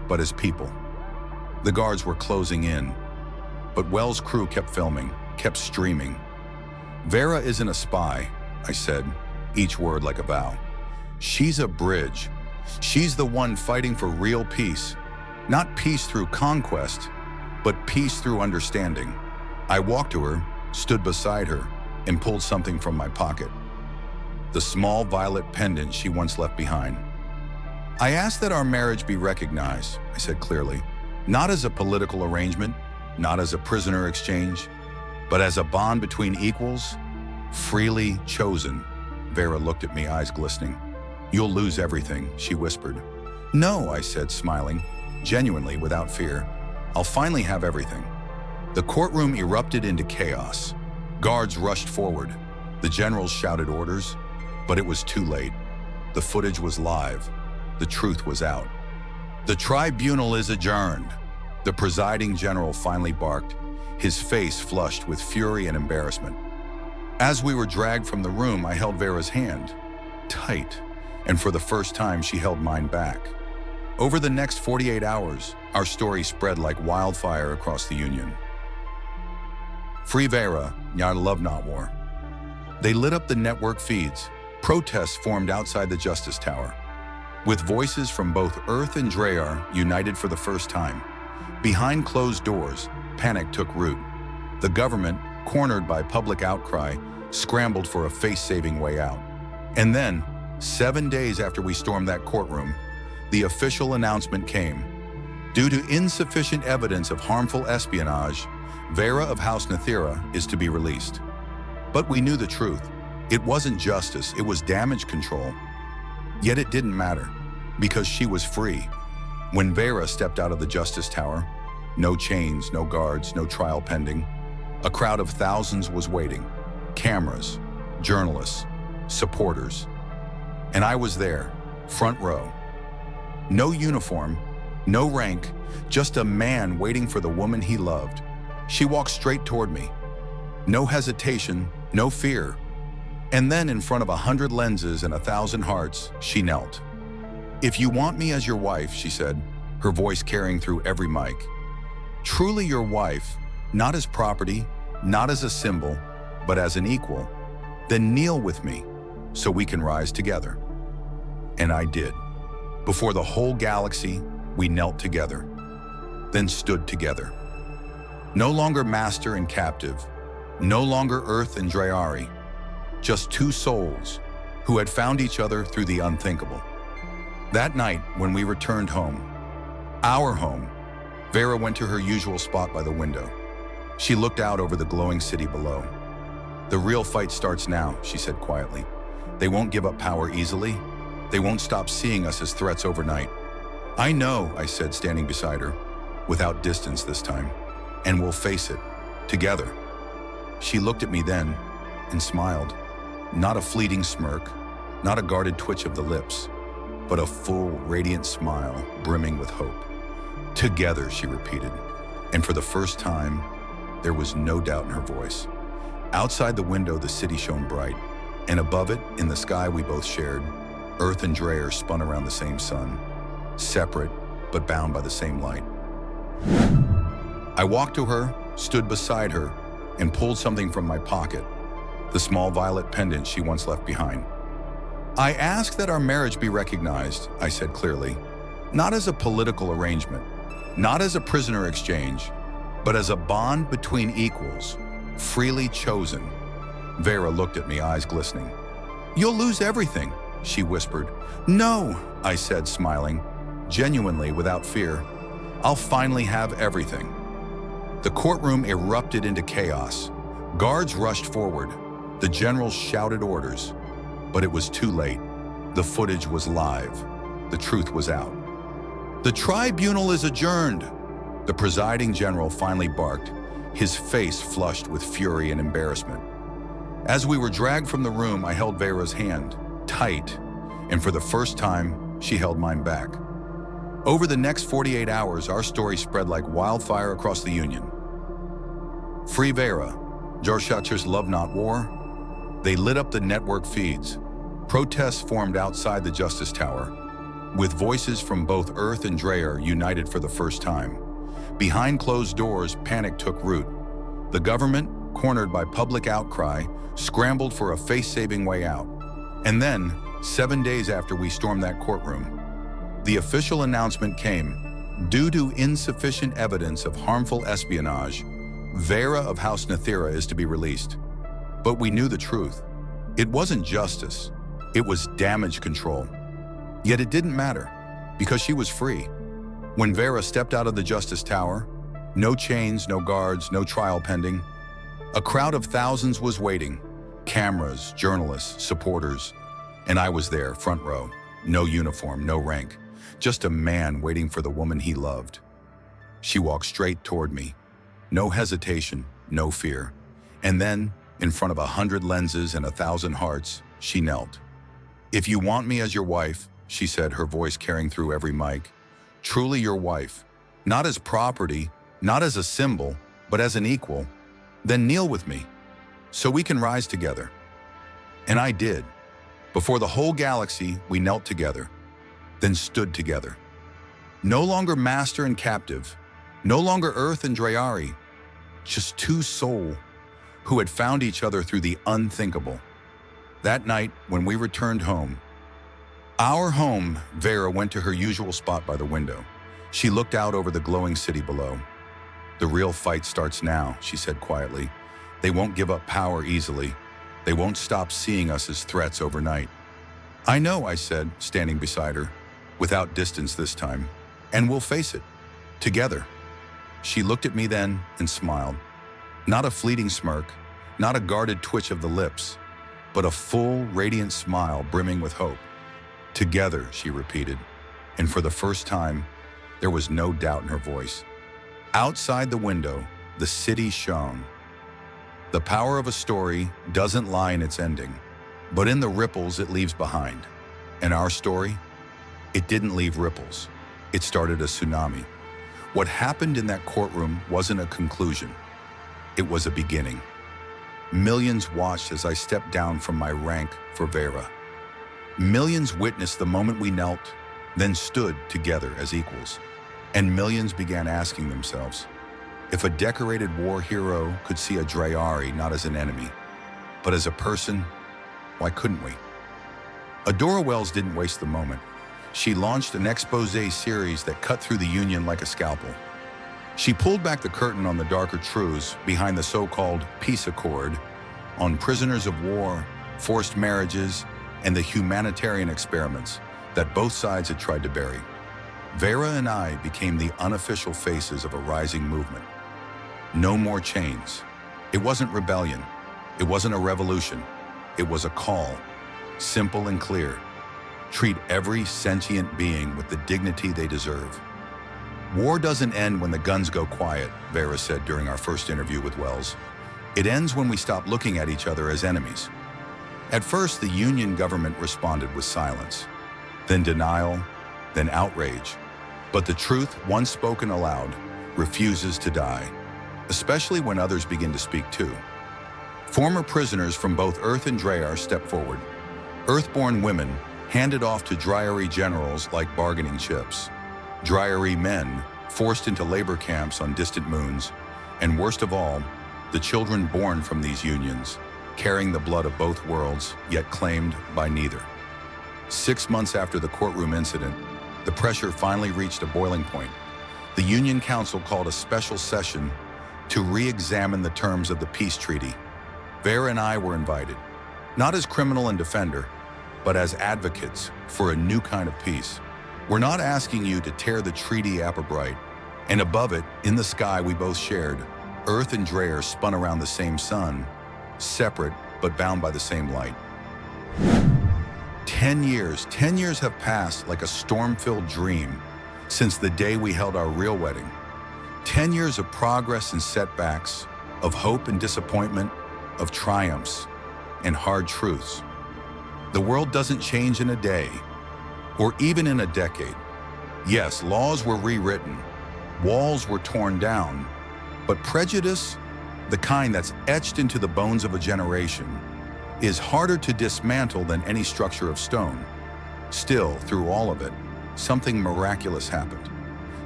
but as people." The guards were closing in, but Wells' crew kept filming, kept streaming. "Vera isn't a spy," I said, each word like a vow. "She's a bridge. She's the one fighting for real peace. Not peace through conquest, but peace through understanding." I walked to her, stood beside her, and pulled something from my pocket. The small violet pendant she once left behind. "I ask that our marriage be recognized," I said clearly, "not as a political arrangement, not as a prisoner exchange, but as a bond between equals, freely chosen." Vera looked at me, eyes glistening. "You'll lose everything," she whispered. "No," I said, smiling, genuinely without fear. "I'll finally have everything." The courtroom erupted into chaos. Guards rushed forward. The generals shouted orders, but it was too late. The footage was live. The truth was out. "The tribunal is adjourned," the presiding general finally barked, his face flushed with fury and embarrassment. As we were dragged from the room, I held Vera's hand, tight, and for the first time she held mine back. Over the next 48 hours, our story spread like wildfire across the Union. "Free Vera, Nyar Love Not War." They lit up the network feeds. Protests formed outside the Justice Tower, with voices from both Earth and Drayar united for the first time. Behind closed doors, panic took root. The government, cornered by public outcry, scrambled for a face-saving way out. And then, 7 days after we stormed that courtroom, the official announcement came. Due to insufficient evidence of harmful espionage, Vera of House Nathira is to be released. But we knew the truth. It wasn't justice, it was damage control. Yet it didn't matter, because she was free. When Vera stepped out of the Justice Tower, no chains, no guards, no trial pending, a crowd of thousands was waiting. Cameras, journalists, supporters. And I was there, front row. No uniform, no rank, just a man waiting for the woman he loved. She walked straight toward me. No hesitation, no fear. And then in front of 100 lenses and 1,000 hearts, she knelt. "If you want me as your wife," she said, her voice carrying through every mic. "Truly your wife, not as property, not as a symbol, but as an equal, then kneel with me so we can rise together." And I did. Before the whole galaxy, we knelt together, then stood together. No longer master and captive, no longer Earth and Drayari, just two souls who had found each other through the unthinkable. That night, when we returned home, our home, Vera went to her usual spot by the window. She looked out over the glowing city below. "The real fight starts now," she said quietly. "They won't give up power easily. They won't stop seeing us as threats overnight." "I know," I said, standing beside her, without distance this time, "and we'll face it, together." She looked at me then and smiled. Not a fleeting smirk, not a guarded twitch of the lips, but a full, radiant smile brimming with hope. "Together," she repeated, and for the first time, there was no doubt in her voice. Outside the window, the city shone bright, and above it, in the sky we both shared, Earth and Dreyer spun around the same sun, separate but bound by the same light. I walked to her, stood beside her, and pulled something from my pocket, the small violet pendant she once left behind. "I ask that our marriage be recognized," I said clearly, "not as a political arrangement, not as a prisoner exchange, but as a bond between equals, freely chosen." Vera looked at me, eyes glistening. "You'll lose everything," she whispered. "No," I said, smiling, genuinely without fear. "I'll finally have everything." The courtroom erupted into chaos. Guards rushed forward. The generals shouted orders. But it was too late. The footage was live. The truth was out. "The tribunal is adjourned," the presiding general finally barked, his face flushed with fury and embarrassment. As we were dragged from the room, I held Vera's hand, tight, and for the first time, she held mine back. Over the next 48 hours, our story spread like wildfire across the Union. Free Vera, Jorshachers love not war. They lit up the network feeds. Protests formed outside the Justice Tower, with voices from both Earth and Dreyer united for the first time. Behind closed doors, panic took root. The government, cornered by public outcry, scrambled for a face-saving way out. And then, 7 days after we stormed that courtroom, the official announcement came. Due to insufficient evidence of harmful espionage, Vera of House Nathira is to be released. But we knew the truth. It wasn't justice. It was damage control. Yet it didn't matter, because she was free. When Vera stepped out of the Justice Tower, no chains, no guards, no trial pending, a crowd of thousands was waiting. Cameras, journalists, supporters. And I was there, front row. No uniform, no rank. Just a man waiting for the woman he loved. She walked straight toward me. No hesitation, no fear. And then, in front of 100 lenses and 1,000 hearts, she knelt. "If you want me as your wife," she said, her voice carrying through every mic, "truly your wife, not as property, not as a symbol, but as an equal, then kneel with me, so we can rise together." And I did. Before the whole galaxy, we knelt together, then stood together. No longer master and captive, no longer Earth and Drayari, just two souls who had found each other through the unthinkable. That night, when we returned home, our home, Vera went to her usual spot by the window. She looked out over the glowing city below. "The real fight starts now," she said quietly. "They won't give up power easily. They won't stop seeing us as threats overnight." "I know," I said, standing beside her, without distance this time, "and we'll face it, Together. She looked at me then and smiled. Not a fleeting smirk, not a guarded twitch of the lips, but a full, radiant smile brimming with hope. Together, she repeated, and for the first time, there was no doubt in her voice. Outside the window, the city shone. The power of a story doesn't lie in its ending, but in the ripples it leaves behind. And our story? It didn't leave ripples. It started a tsunami. What happened in that courtroom wasn't a conclusion. It was a beginning. Millions watched as I stepped down from my rank for Vera. Millions witnessed the moment we knelt, then stood together as equals. And millions began asking themselves, if a decorated war hero could see a Dreyari not as an enemy, but as a person, why couldn't we? Adora Wells didn't waste the moment. She launched an exposé series that cut through the Union like a scalpel. She pulled back the curtain on the darker truths behind the so-called peace accord, on prisoners of war, forced marriages, and the humanitarian experiments that both sides had tried to bury. Vera and I became the unofficial faces of a rising movement. No more chains. It wasn't rebellion. It wasn't a revolution. It was a call, simple and clear. Treat every sentient being with the dignity they deserve. War doesn't end when the guns go quiet, Vera said during our first interview with Wells. It ends when we stop looking at each other as enemies. At first, the Union government responded with silence, then denial, then outrage. But the truth, once spoken aloud, refuses to die, especially when others begin to speak too. Former prisoners from both Earth and Dreyar stepped forward. Earthborn women handed off to Dreyari generals like bargaining chips. Dreyari men forced into labor camps on distant moons. And worst of all, the children born from these unions, carrying the blood of both worlds, yet claimed by neither. 6 months after the courtroom incident, the pressure finally reached a boiling point. The Union Council called a special session to re-examine the terms of the peace treaty. Vera and I were invited, not as criminal and defender, but as advocates for a new kind of peace. We're not asking you to tear the treaty appabright, and above it, in the sky we both shared, Earth and Dreyar spun around the same sun, separate but bound by the same light. 10 years have passed like a storm-filled dream since the day we held our real wedding. 10 years of progress and setbacks, of hope and disappointment, of triumphs and hard truths. The world doesn't change in a day, or even in a decade. Yes, laws were rewritten, walls were torn down, but prejudice, the kind that's etched into the bones of a generation, is harder to dismantle than any structure of stone. Still, through all of it, something miraculous happened.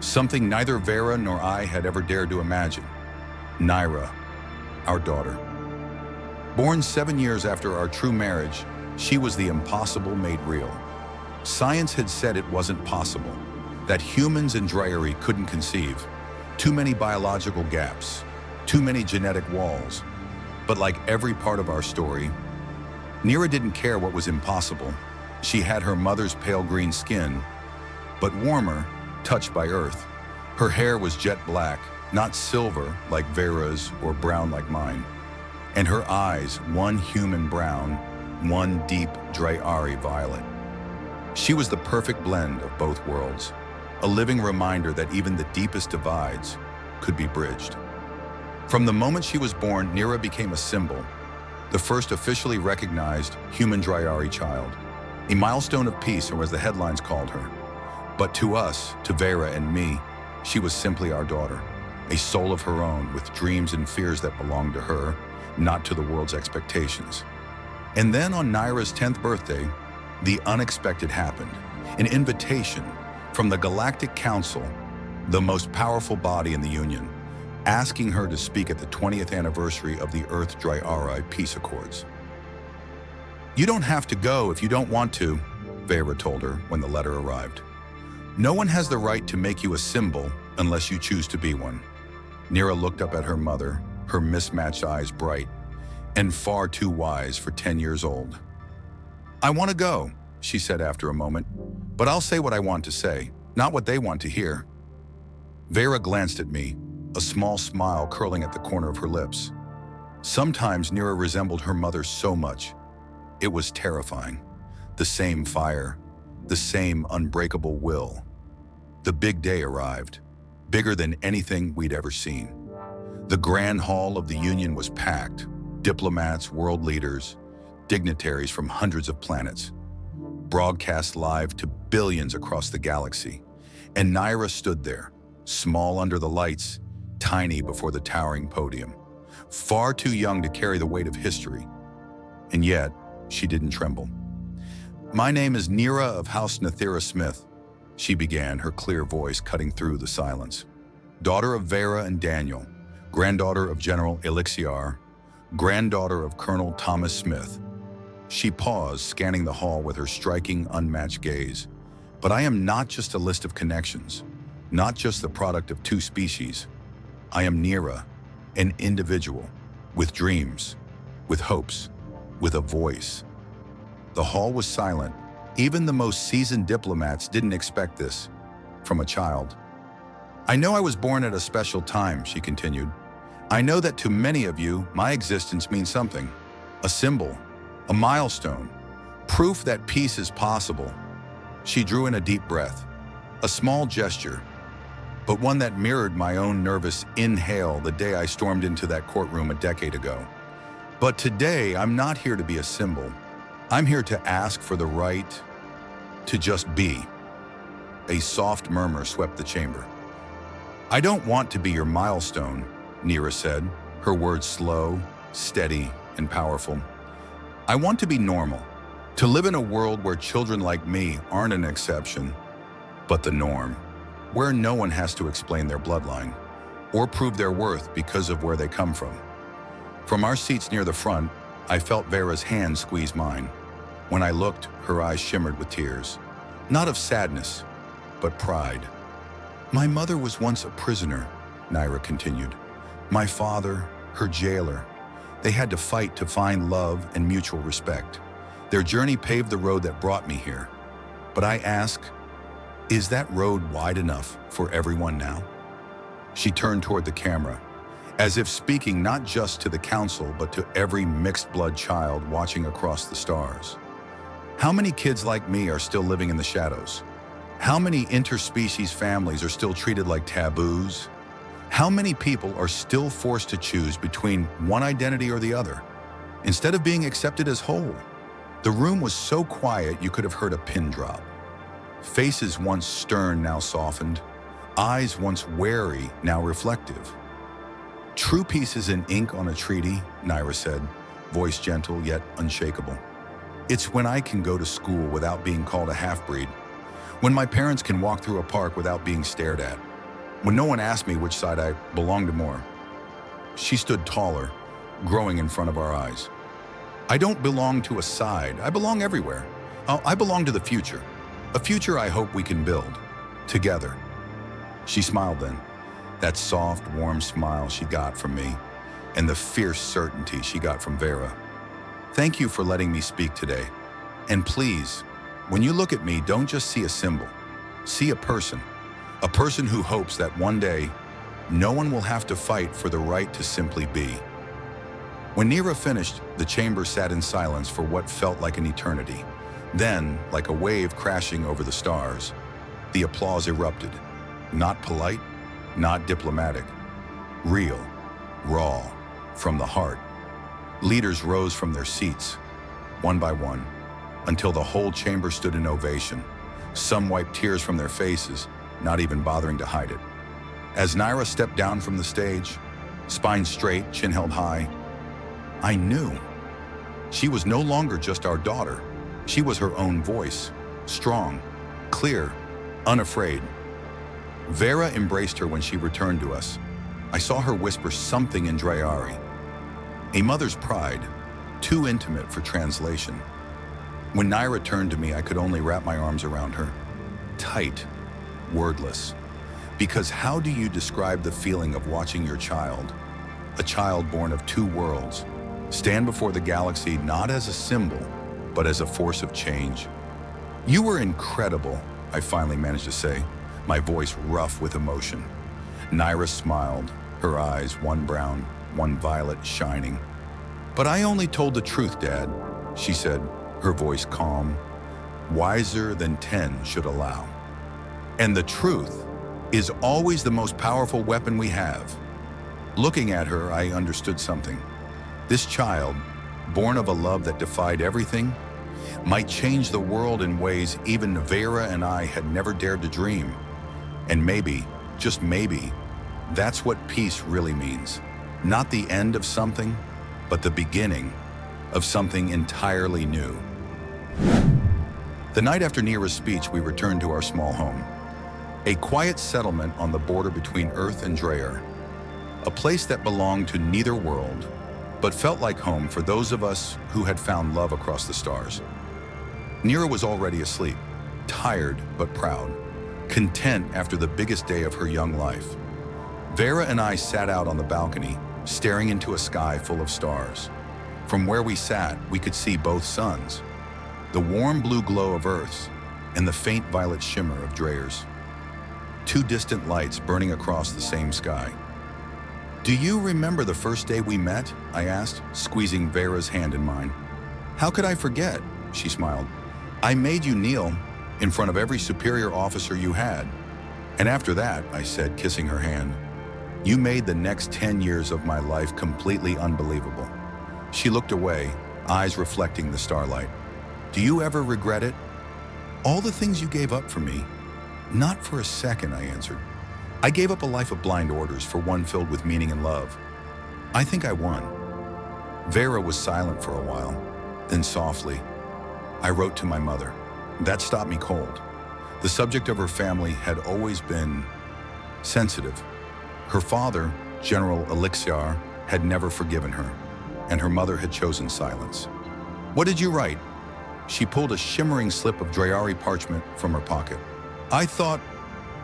Something neither Vera nor I had ever dared to imagine. Naira, our daughter. Born 7 years after our true marriage, she was the impossible made real. Science had said it wasn't possible, that humans in Dreyari couldn't conceive. Too many biological gaps, too many genetic walls. But like every part of our story, Naira didn't care what was impossible. She had her mother's pale green skin, but warmer, touched by earth. Her hair was jet black, not silver like Vera's or brown like mine. And her eyes, one human brown, one deep Dreyari violet. She was the perfect blend of both worlds, a living reminder that even the deepest divides could be bridged. From the moment she was born, Naira became a symbol, the first officially recognized human Dreyari child, a milestone of peace, or as the headlines called her. But to us, to Vera and me, she was simply our daughter, a soul of her own with dreams and fears that belonged to her, not to the world's expectations. And then on Naira's 10th birthday, the unexpected happened. An invitation from the Galactic Council, the most powerful body in the Union, asking her to speak at the 20th anniversary of the Earth-Dreyari Peace Accords. "You don't have to go if you don't want to," Vera told her when the letter arrived. "No one has the right to make you a symbol unless you choose to be one." Naira looked up at her mother, her mismatched eyes bright and far too wise for 10 years old. "I want to go," she said after a moment, "but I'll say what I want to say, not what they want to hear." Vera glanced at me, a small smile curling at the corner of her lips. Sometimes Nira resembled her mother so much. It was terrifying. The same fire, the same unbreakable will. The big day arrived, bigger than anything we'd ever seen. The grand hall of the Union was packed. Diplomats, world leaders, dignitaries from hundreds of planets, broadcast live to billions across the galaxy. And Nira stood there, small under the lights, tiny before the towering podium, far too young to carry the weight of history. And yet, she didn't tremble. "My name is Nira of House Nathira Smith," she began, her clear voice cutting through the silence. "Daughter of Vera and Daniel, granddaughter of General Elixir, granddaughter of Colonel Thomas Smith." She paused, scanning the hall with her striking, unmatched gaze. "But I am not just a list of connections, not just the product of two species. I am Nira, an individual, with dreams, with hopes, with a voice." The hall was silent. Even the most seasoned diplomats didn't expect this from a child. "I know I was born at a special time," she continued. "I know that to many of you, my existence means something. A symbol, a milestone, proof that peace is possible." She drew in a deep breath, a small gesture, but one that mirrored my own nervous inhale the day I stormed into that courtroom a decade ago. "But today, I'm not here to be a symbol. I'm here to ask for the right to just be." A soft murmur swept the chamber. "I don't want to be your milestone," Nira said, her words slow, steady, and powerful. "I want to be normal, to live in a world where children like me aren't an exception, but the norm, where no one has to explain their bloodline or prove their worth because of where they come from." From our seats near the front, I felt Vera's hand squeeze mine. When I looked, her eyes shimmered with tears, not of sadness, but pride. "My mother was once a prisoner," Nira continued. "My father, her jailer. They had to fight to find love and mutual respect. Their journey paved the road that brought me here. But I ask, is that road wide enough for everyone now?" She turned toward the camera, as if speaking not just to the council, but to every mixed-blood child watching across the stars. "How many kids like me are still living in the shadows? How many interspecies families are still treated like taboos? How many people are still forced to choose between one identity or the other, instead of being accepted as whole?" The room was so quiet you could have heard a pin drop. Faces once stern, now softened. Eyes once wary, now reflective. "True peace is in ink on a treaty," Nira said, voice gentle yet unshakable. "It's when I can go to school without being called a half-breed, when my parents can walk through a park without being stared at, when no one asks me which side I belong to more." She stood taller, growing in front of our eyes. "I don't belong to a side. I belong everywhere. I belong to the future. A future I hope we can build, together." She smiled then, that soft, warm smile she got from me, and the fierce certainty she got from Vera. "Thank you for letting me speak today. And please, when you look at me, don't just see a symbol. See a person who hopes that one day, no one will have to fight for the right to simply be." When Nira finished, the chamber sat in silence for what felt like an eternity. Then, like a wave crashing over the stars, the applause erupted. Not polite, not diplomatic. Real, raw, from the heart. Leaders rose from their seats, one by one, until the whole chamber stood in ovation. Some wiped tears from their faces, not even bothering to hide it. As Nira stepped down from the stage, spine straight, chin held high, I knew. She was no longer just our daughter. She was her own voice, strong, clear, unafraid. Vera embraced her when she returned to us. I saw her whisper something in Drayari. A mother's pride, too intimate for translation. When Nira turned to me, I could only wrap my arms around her. Tight, wordless. Because how do you describe the feeling of watching your child, a child born of two worlds, stand before the galaxy not as a symbol, but as a force of change? "You were incredible," I finally managed to say, my voice rough with emotion. Naira smiled, her eyes, one brown, one violet, shining. "But I only told the truth, Dad," she said, her voice calm. "Wiser than 10 should allow. And the truth is always the most powerful weapon we have." Looking at her, I understood something. This child, born of a love that defied everything, might change the world in ways even Vera and I had never dared to dream. And maybe, just maybe, that's what peace really means. Not the end of something, but the beginning of something entirely new. The night after Naira's speech, we returned to our small home. A quiet settlement on the border between Earth and Dreyer. A place that belonged to neither world, but felt like home for those of us who had found love across the stars. Naira was already asleep, tired but proud, content after the biggest day of her young life. Vera and I sat out on the balcony, staring into a sky full of stars. From where we sat, we could see both suns, the warm blue glow of Earth's and the faint violet shimmer of Dreyer's. Two distant lights burning across the same sky. "Do you remember the first day we met?" I asked, squeezing Vera's hand in mine. "How could I forget?" she smiled. "I made you kneel in front of every superior officer you had. And after that," I said, kissing her hand, "you made the next 10 years of my life completely unbelievable." She looked away, eyes reflecting the starlight. "Do you ever regret it?" "All the things you gave up for me?" "Not for a second," I answered. "I gave up a life of blind orders for one filled with meaning and love. I think I won." Vera was silent for a while, then softly, "I wrote to my mother." That stopped me cold. The subject of her family had always been sensitive. Her father, General Elixir, had never forgiven her, and her mother had chosen silence. "What did you write?" She pulled a shimmering slip of Dreyari parchment from her pocket. "I thought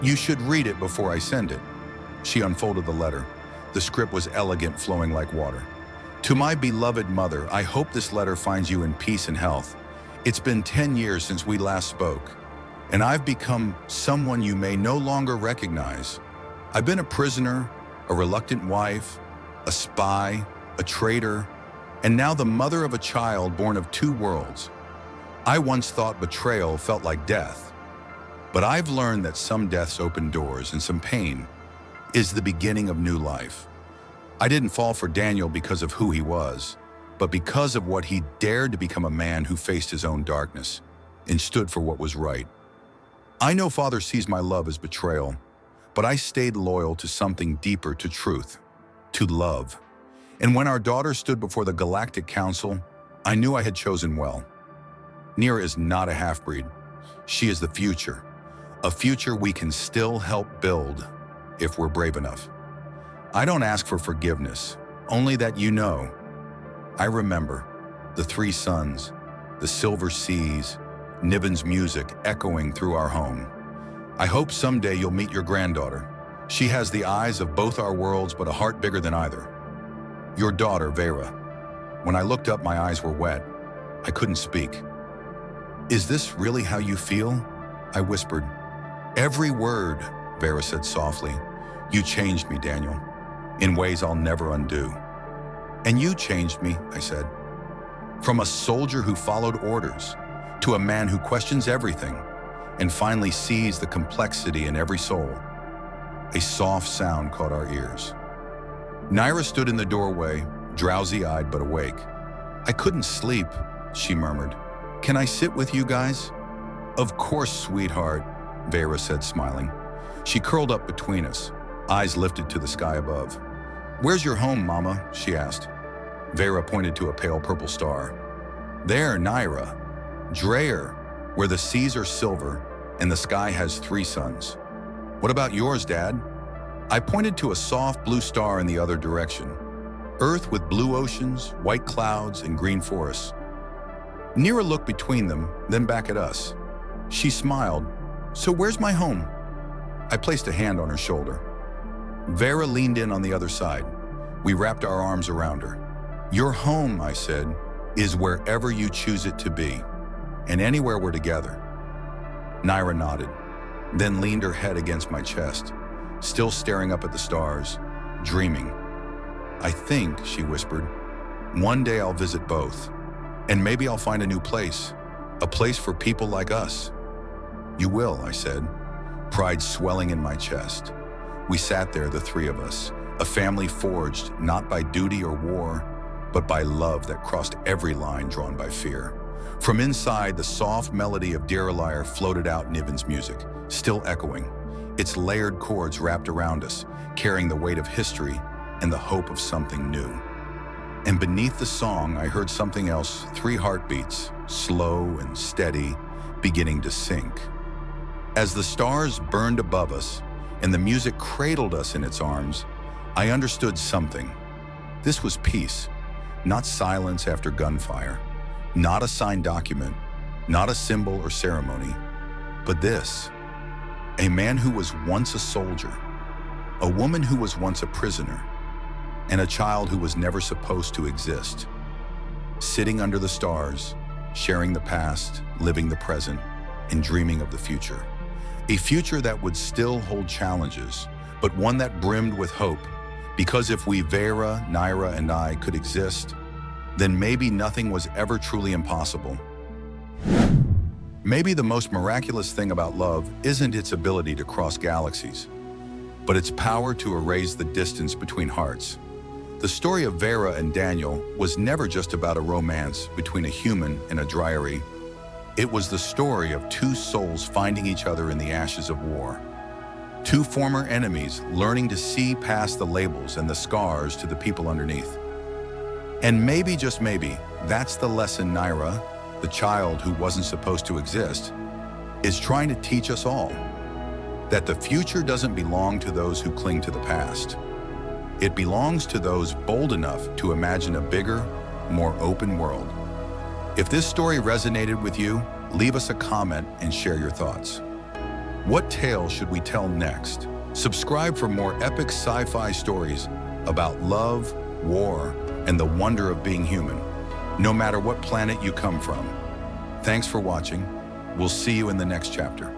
you should read it before I send it." She unfolded the letter. The script was elegant, flowing like water. "To my beloved mother, I hope this letter finds you in peace and health. It's been 10 years since we last spoke, and I've become someone you may no longer recognize. I've been a prisoner, a reluctant wife, a spy, a traitor, and now the mother of a child born of two worlds. I once thought betrayal felt like death, but I've learned that some deaths open doors and some pain is the beginning of new life. I didn't fall for Daniel because of who he was, but because of what he dared to become, a man who faced his own darkness and stood for what was right. I know Father sees my love as betrayal, but I stayed loyal to something deeper, to truth, to love. And when our daughter stood before the Galactic Council, I knew I had chosen well. Naira is not a half-breed. She is the future, a future we can still help build if we're brave enough. I don't ask for forgiveness, only that you know. I remember the three suns, the silver seas, Niven's music echoing through our home. I hope someday you'll meet your granddaughter. She has the eyes of both our worlds, but a heart bigger than either. Your daughter, Vera." When I looked up, my eyes were wet. I couldn't speak. "Is this really how you feel?" I whispered. "Every word," Vera said softly. "You changed me, Daniel, in ways I'll never undo." "And you changed me," I said. "From a soldier who followed orders to a man who questions everything and finally sees the complexity in every soul." A soft sound caught our ears. Naira stood in the doorway, drowsy-eyed but awake. "I couldn't sleep," she murmured. "Can I sit with you guys?" "Of course, sweetheart," Vera said, smiling. She curled up between us, eyes lifted to the sky above. "Where's your home, Mama?" she asked. Vera pointed to a pale purple star. "There, Naira. Dreyer, where the seas are silver and the sky has three suns." "What about yours, Dad?" I pointed to a soft blue star in the other direction. Earth with blue oceans, white clouds, and green forests. Naira looked between them, then back at us. She smiled. "So where's my home?" I placed a hand on her shoulder. Vera leaned in on the other side. We wrapped our arms around her. "Your home," I said, "is wherever you choose it to be, and anywhere we're together." Naira nodded, then leaned her head against my chest, still staring up at the stars, dreaming. "I think," she whispered, "one day I'll visit both. And maybe I'll find a new place, a place for people like us." "You will," I said, pride swelling in my chest. We sat there, the three of us, a family forged not by duty or war, but by love that crossed every line drawn by fear. From inside, the soft melody of Dear Liar floated out Niven's music, still echoing, its layered chords wrapped around us, carrying the weight of history and the hope of something new. And beneath the song, I heard something else, 3 heartbeats, slow and steady, beginning to sync. As the stars burned above us and the music cradled us in its arms, I understood something. This was peace, not silence after gunfire, not a signed document, not a symbol or ceremony, but this: a man who was once a soldier, a woman who was once a prisoner, and a child who was never supposed to exist, sitting under the stars, sharing the past, living the present, and dreaming of the future. A future that would still hold challenges, but one that brimmed with hope, because if we, Vera, Naira, and I, could exist, then maybe nothing was ever truly impossible. Maybe the most miraculous thing about love isn't its ability to cross galaxies, but its power to erase the distance between hearts. The story of Vera and Daniel was never just about a romance between a human and a dryary. It was the story of 2 souls finding each other in the ashes of war. 2 former enemies learning to see past the labels and the scars to the people underneath. And maybe, just maybe, that's the lesson Naira, the child who wasn't supposed to exist, is trying to teach us all. That the future doesn't belong to those who cling to the past. It belongs to those bold enough to imagine a bigger, more open world. If this story resonated with you, leave us a comment and share your thoughts. What tale should we tell next? Subscribe for more epic sci-fi stories about love, war, and the wonder of being human, no matter what planet you come from. Thanks for watching. We'll see you in the next chapter.